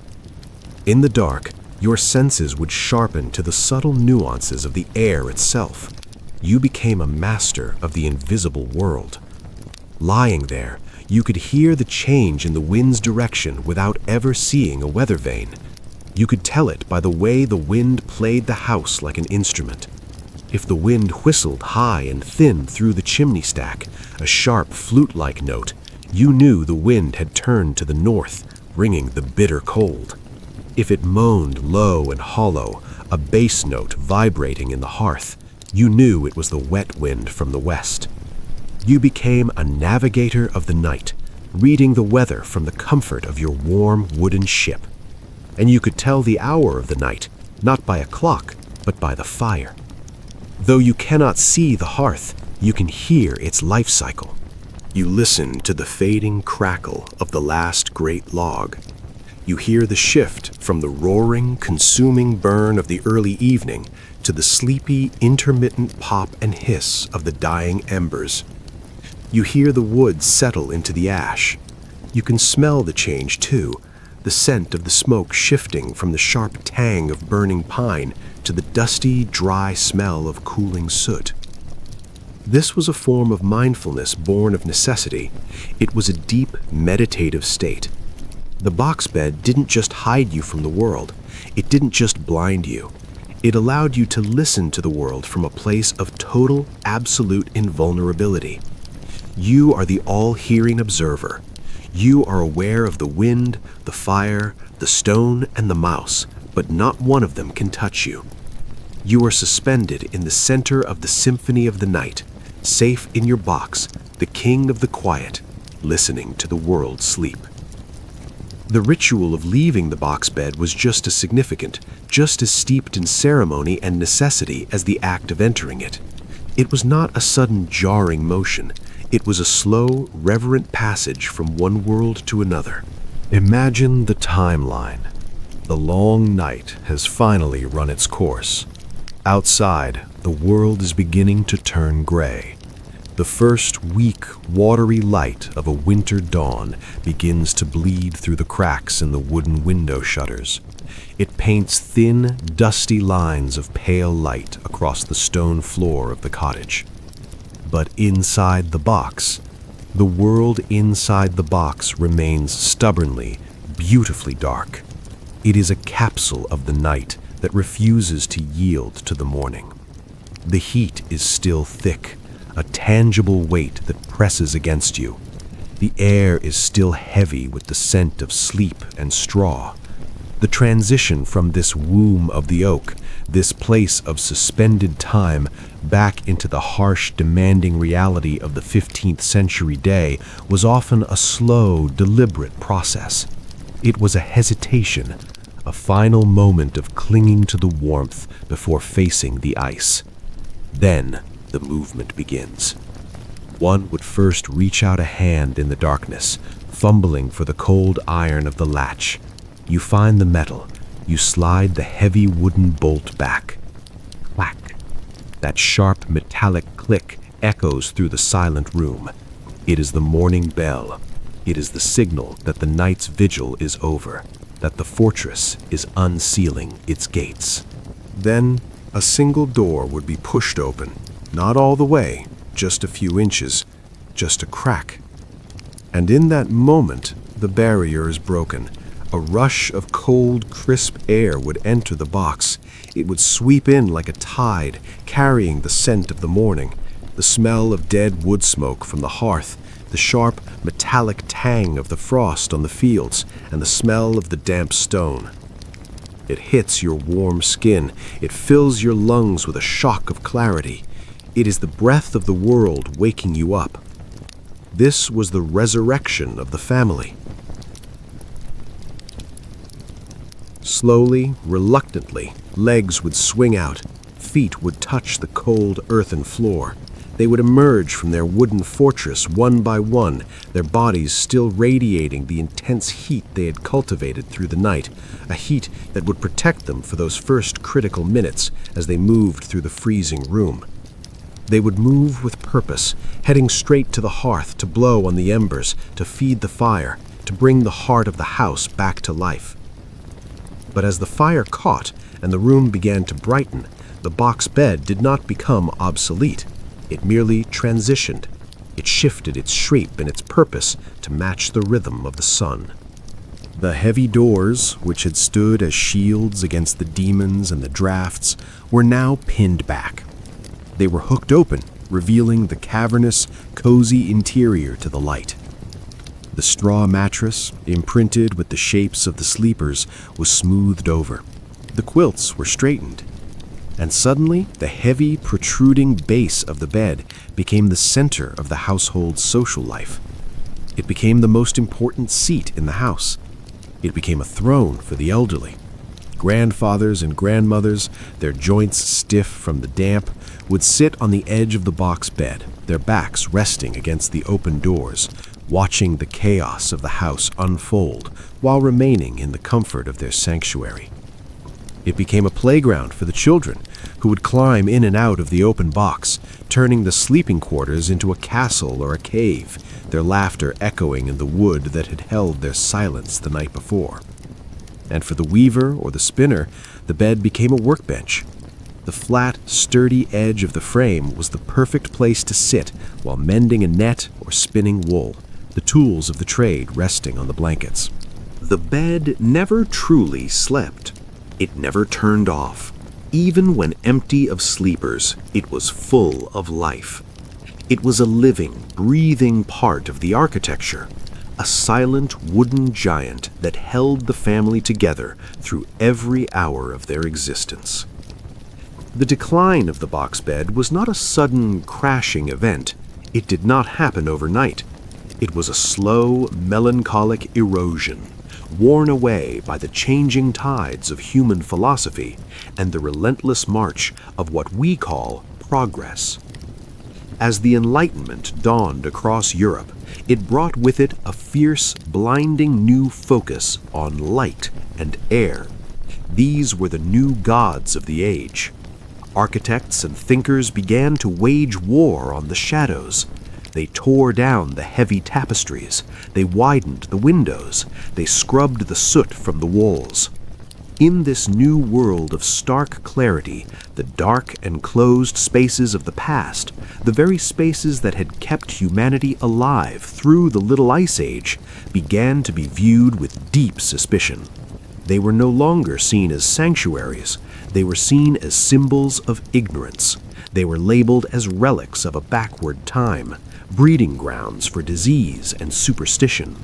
In the dark, your senses would sharpen to the subtle nuances of the air itself. You became a master of the invisible world. Lying there, you could hear the change in the wind's direction without ever seeing a weather vane. You could tell it by the way the wind played the house like an instrument. If the wind whistled high and thin through the chimney stack, a sharp flute-like note, you knew the wind had turned to the north, bringing the bitter cold. If it moaned low and hollow, a bass note vibrating in the hearth, you knew it was the wet wind from the west. You became a navigator of the night, reading the weather from the comfort of your warm wooden ship. And you could tell the hour of the night, not by a clock, but by the fire. Though you cannot see the hearth, you can hear its life cycle. You listen to the fading crackle of the last great log. You hear the shift from the roaring, consuming burn of the early evening to the sleepy, intermittent pop and hiss of the dying embers. You hear the wood settle into the ash. You can smell the change, too, the scent of the smoke shifting from the sharp tang of burning pine to the dusty, dry smell of cooling soot. This was a form of mindfulness born of necessity. It was a deep, meditative state. The box bed didn't just hide you from the world. It didn't just blind you. It allowed you to listen to the world from a place of total, absolute invulnerability. You are the all-hearing observer. You are aware of the wind, the fire, the stone, and the mouse, but not one of them can touch you. You are suspended in the center of the symphony of the night, safe in your box, the king of the quiet, listening to the world sleep. The ritual of leaving the box bed was just as significant, just as steeped in ceremony and necessity as the act of entering it. It was not a sudden jarring motion. It was a slow, reverent passage from one world to another. Imagine the timeline. The long night has finally run its course. Outside, the world is beginning to turn gray. The first weak, watery light of a winter dawn begins to bleed through the cracks in the wooden window shutters. It paints thin, dusty lines of pale light across the stone floor of the cottage. But inside the box, the world inside the box remains stubbornly, beautifully dark. It is a capsule of the night that refuses to yield to the morning. The heat is still thick, a tangible weight that presses against you. The air is still heavy with the scent of sleep and straw. The transition from this womb of the oak, this place of suspended time, back into the harsh, demanding reality of the 15th century day was often a slow, deliberate process. It was a hesitation, a final moment of clinging to the warmth before facing the ice. Then the movement begins. One would first reach out a hand in the darkness, fumbling for the cold iron of the latch. You find the metal. You slide the heavy wooden bolt back. Clack. That sharp metallic click echoes through the silent room. It is the morning bell. It is the signal that the night's vigil is over, that the fortress is unsealing its gates. Then a single door would be pushed open, not all the way, just a few inches, just a crack. And in that moment, the barrier is broken. A rush of cold, crisp air would enter the box. It would sweep in like a tide, carrying the scent of the morning, the smell of dead wood smoke from the hearth, the sharp, metallic tang of the frost on the fields, and the smell of the damp stone. It hits your warm skin. It fills your lungs with a shock of clarity. It is the breath of the world waking you up. This was the resurrection of the family. Slowly, reluctantly, legs would swing out, feet would touch the cold earthen floor. They would emerge from their wooden fortress one by one, their bodies still radiating the intense heat they had cultivated through the night, a heat that would protect them for those first critical minutes as they moved through the freezing room. They would move with purpose, heading straight to the hearth to blow on the embers, to feed the fire, to bring the heart of the house back to life. But as the fire caught and the room began to brighten, the box bed did not become obsolete. It merely transitioned. It shifted its shape and its purpose to match the rhythm of the sun. The heavy doors, which had stood as shields against the demons and the drafts, were now pinned back. They were hooked open, revealing the cavernous, cozy interior to the light. The straw mattress, imprinted with the shapes of the sleepers, was smoothed over. The quilts were straightened. And suddenly, the heavy, protruding base of the bed became the center of the household's social life. It became the most important seat in the house. It became a throne for the elderly. Grandfathers and grandmothers, their joints stiff from the damp, would sit on the edge of the box bed, their backs resting against the open doors, watching the chaos of the house unfold while remaining in the comfort of their sanctuary. It became a playground for the children, who would climb in and out of the open box, turning the sleeping quarters into a castle or a cave, their laughter echoing in the wood that had held their silence the night before. And for the weaver or the spinner, the bed became a workbench. The flat, sturdy edge of the frame was the perfect place to sit while mending a net or spinning wool, the tools of the trade resting on the blankets. The bed never truly slept. It never turned off. Even when empty of sleepers, it was full of life. It was a living, breathing part of the architecture, a silent wooden giant that held the family together through every hour of their existence. The decline of the box bed was not a sudden, crashing event. It did not happen overnight. It was a slow, melancholic erosion, worn away by the changing tides of human philosophy and the relentless march of what we call progress. As the Enlightenment dawned across Europe, it brought with it a fierce, blinding new focus on light and air. These were the new gods of the age. Architects and thinkers began to wage war on the shadows. They tore down the heavy tapestries. They widened the windows. They scrubbed the soot from the walls. In this new world of stark clarity, the dark and closed spaces of the past, the very spaces that had kept humanity alive through the Little Ice Age, began to be viewed with deep suspicion. They were no longer seen as sanctuaries. They were seen as symbols of ignorance. They were labeled as relics of a backward time, breeding grounds for disease and superstition.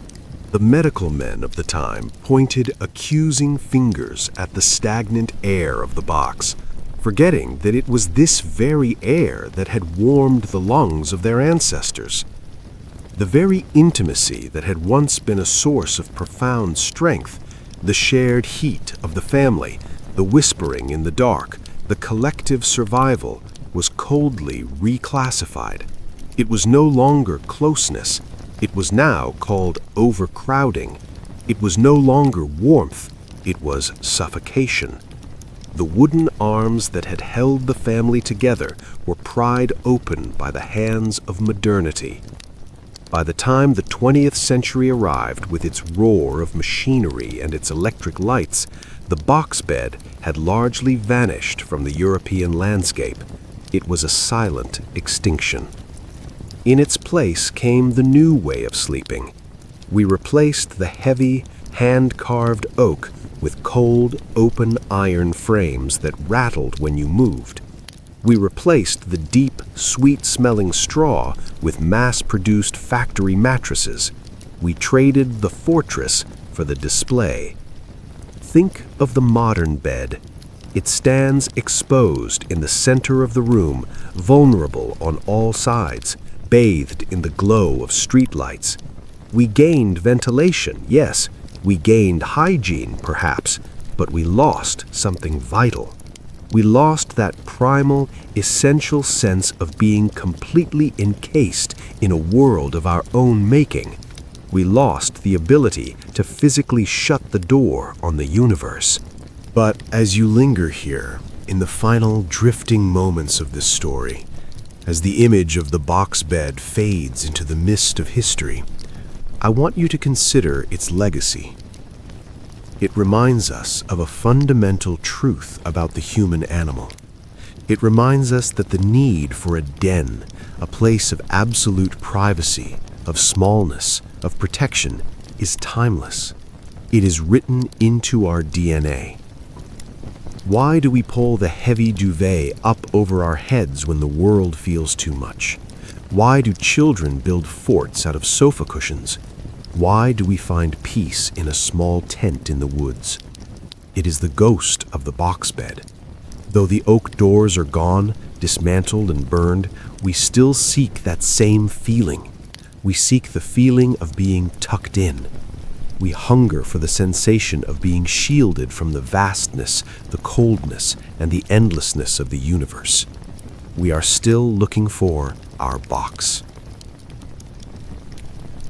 The medical men of the time pointed accusing fingers at the stagnant air of the box, forgetting that it was this very air that had warmed the lungs of their ancestors. The very intimacy that had once been a source of profound strength, the shared heat of the family, the whispering in the dark, the collective survival, was coldly reclassified. It was no longer closeness. It was now called overcrowding. It was no longer warmth. It was suffocation. The wooden arms that had held the family together were pried open by the hands of modernity. By the time the 20th century arrived with its roar of machinery and its electric lights, the box bed had largely vanished from the European landscape. It was a silent extinction. In its place came the new way of sleeping. We replaced the heavy, hand-carved oak with cold, open iron frames that rattled when you moved. We replaced the deep, sweet-smelling straw with mass-produced factory mattresses. We traded the fortress for the display. Think of the modern bed. It stands exposed in the center of the room, vulnerable on all sides, bathed in the glow of streetlights. We gained ventilation, yes. We gained hygiene, perhaps, but we lost something vital. We lost that primal, essential sense of being completely encased in a world of our own making. We lost the ability to physically shut the door on the universe. But as you linger here, in the final drifting moments of this story, as the image of the box bed fades into the mist of history, I want you to consider its legacy. It reminds us of a fundamental truth about the human animal. It reminds us that the need for a den, a place of absolute privacy, of smallness, of protection, is timeless. It is written into our DNA. Why do we pull the heavy duvet up over our heads when the world feels too much? Why do children build forts out of sofa cushions? Why do we find peace in a small tent in the woods? It is the ghost of the box bed. Though the oak doors are gone, dismantled and burned, we still seek that same feeling. We seek the feeling of being tucked in. We hunger for the sensation of being shielded from the vastness, the coldness, and the endlessness of the universe. We are still looking for our box.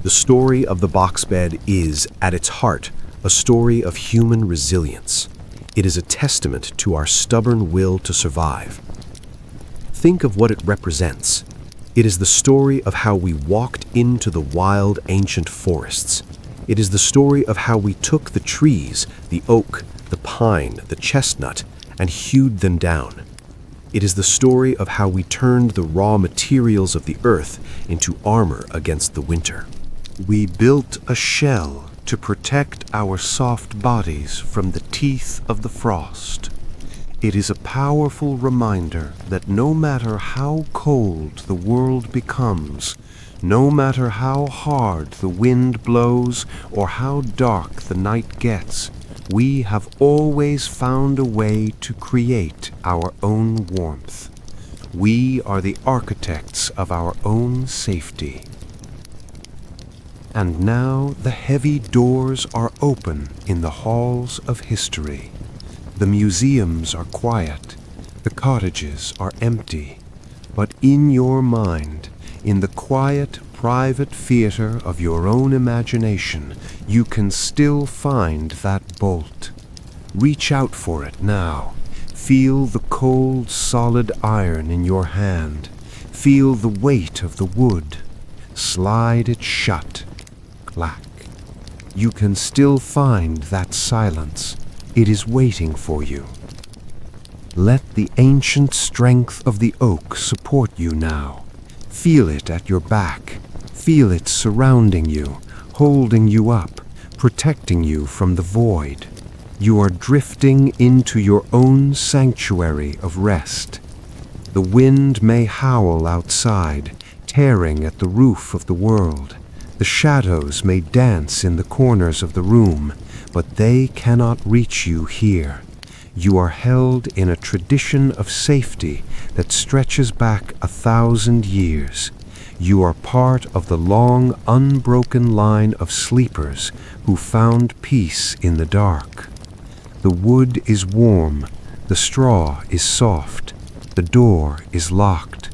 The story of the box bed is, at its heart, a story of human resilience. It is a testament to our stubborn will to survive. Think of what it represents. It is the story of how we walked into the wild, ancient forests. It is the story of how we took the trees, the oak, the pine, the chestnut, and hewed them down. It is the story of how we turned the raw materials of the earth into armor against the winter. We built a shell to protect our soft bodies from the teeth of the frost. It is a powerful reminder that no matter how cold the world becomes, no matter how hard the wind blows or how dark the night gets, we have always found a way to create our own warmth. We are the architects of our own safety. And now the heavy doors are open in the halls of history. The museums are quiet, the cottages are empty, but in your mind, in the quiet, private theater of your own imagination, you can still find that bolt. Reach out for it now. Feel the cold, solid iron in your hand. Feel the weight of the wood. Slide it shut. Clack. You can still find that silence. It is waiting for you. Let the ancient strength of the oak support you now. Feel it at your back. Feel it surrounding you, holding you up, protecting you from the void. You are drifting into your own sanctuary of rest. The wind may howl outside, tearing at the roof of the world. The shadows may dance in the corners of the room, but they cannot reach you here. You are held in a tradition of safety that stretches back 1,000 years. You are part of the long, unbroken line of sleepers who found peace in the dark. The wood is warm, the straw is soft, the door is locked.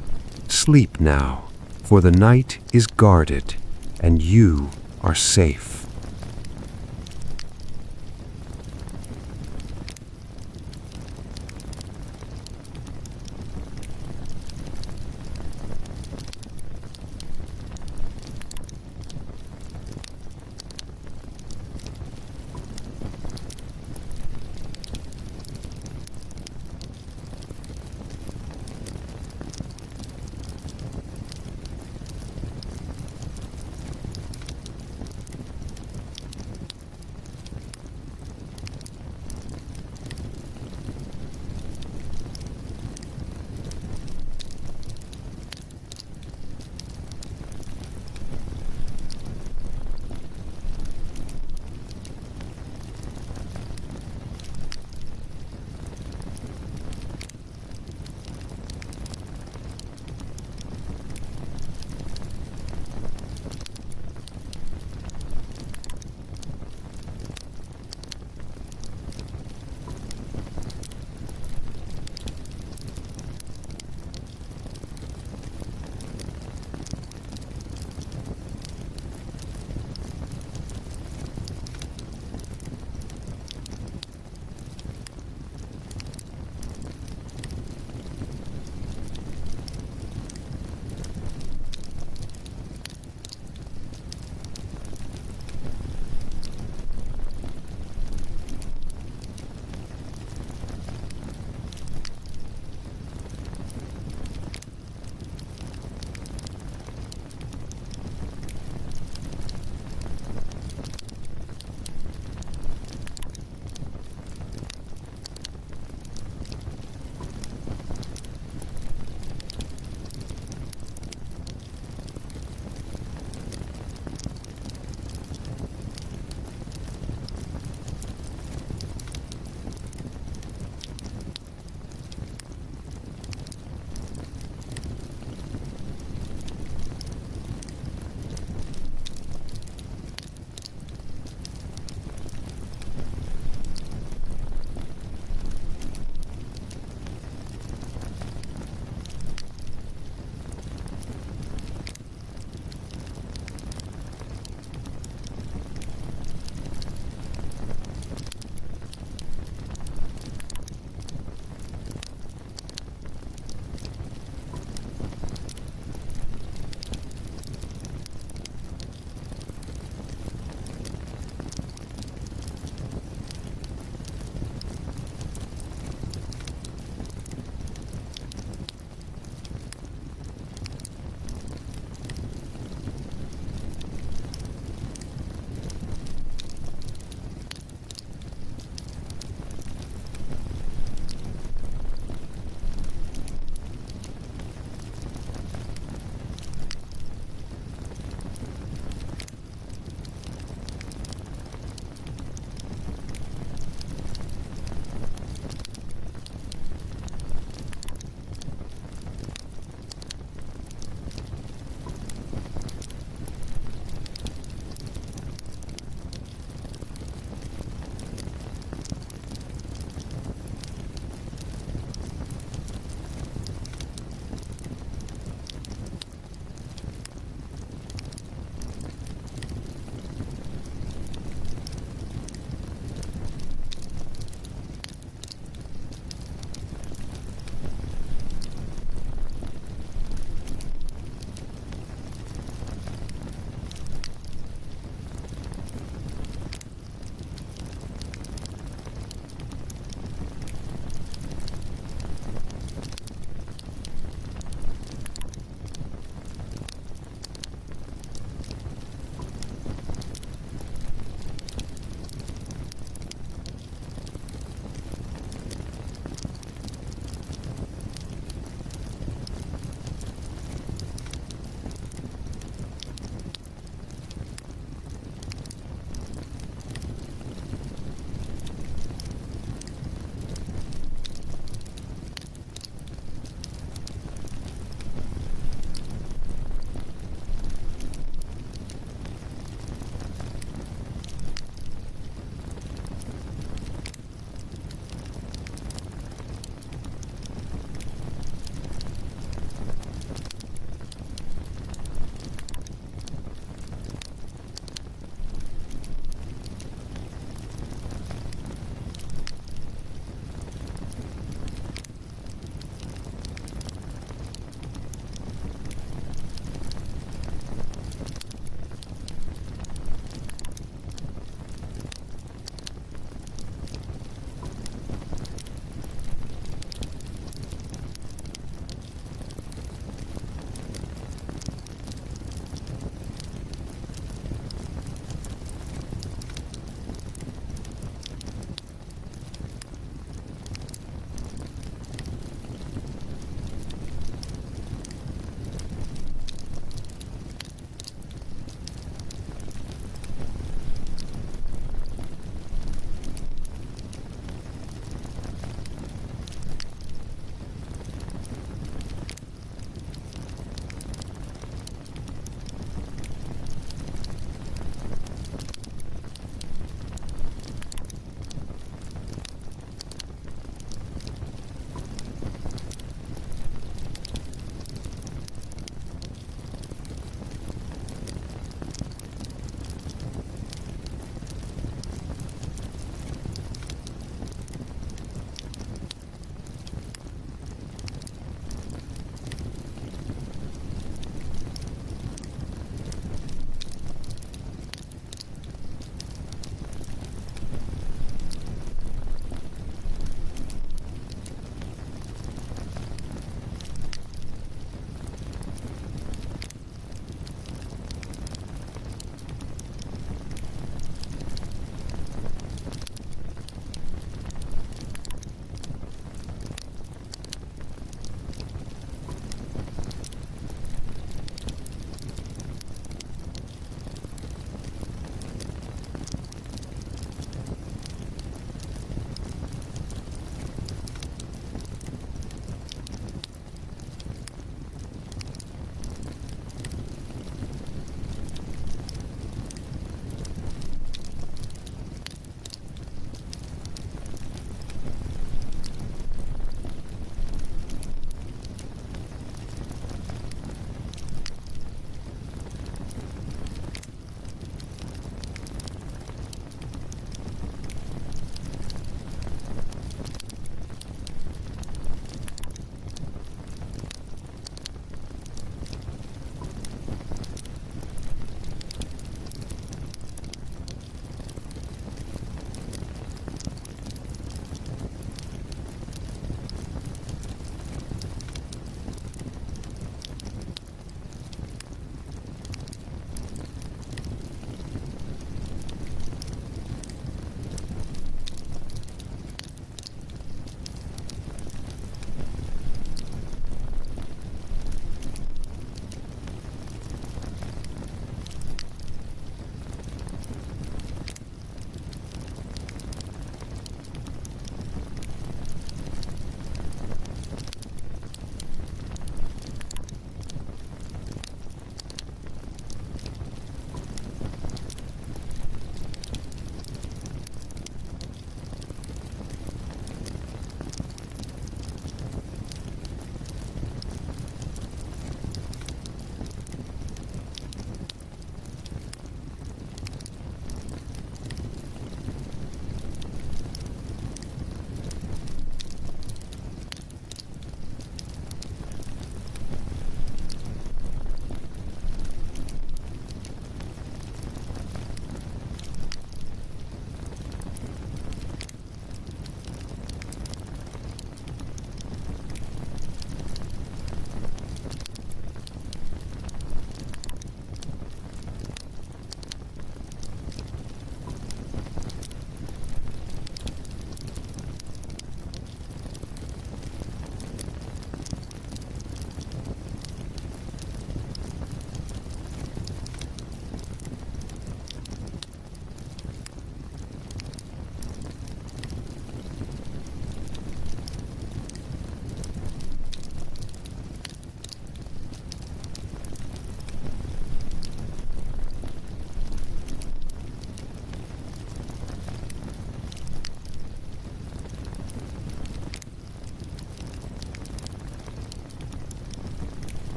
Sleep now, for the night is guarded, and you are safe.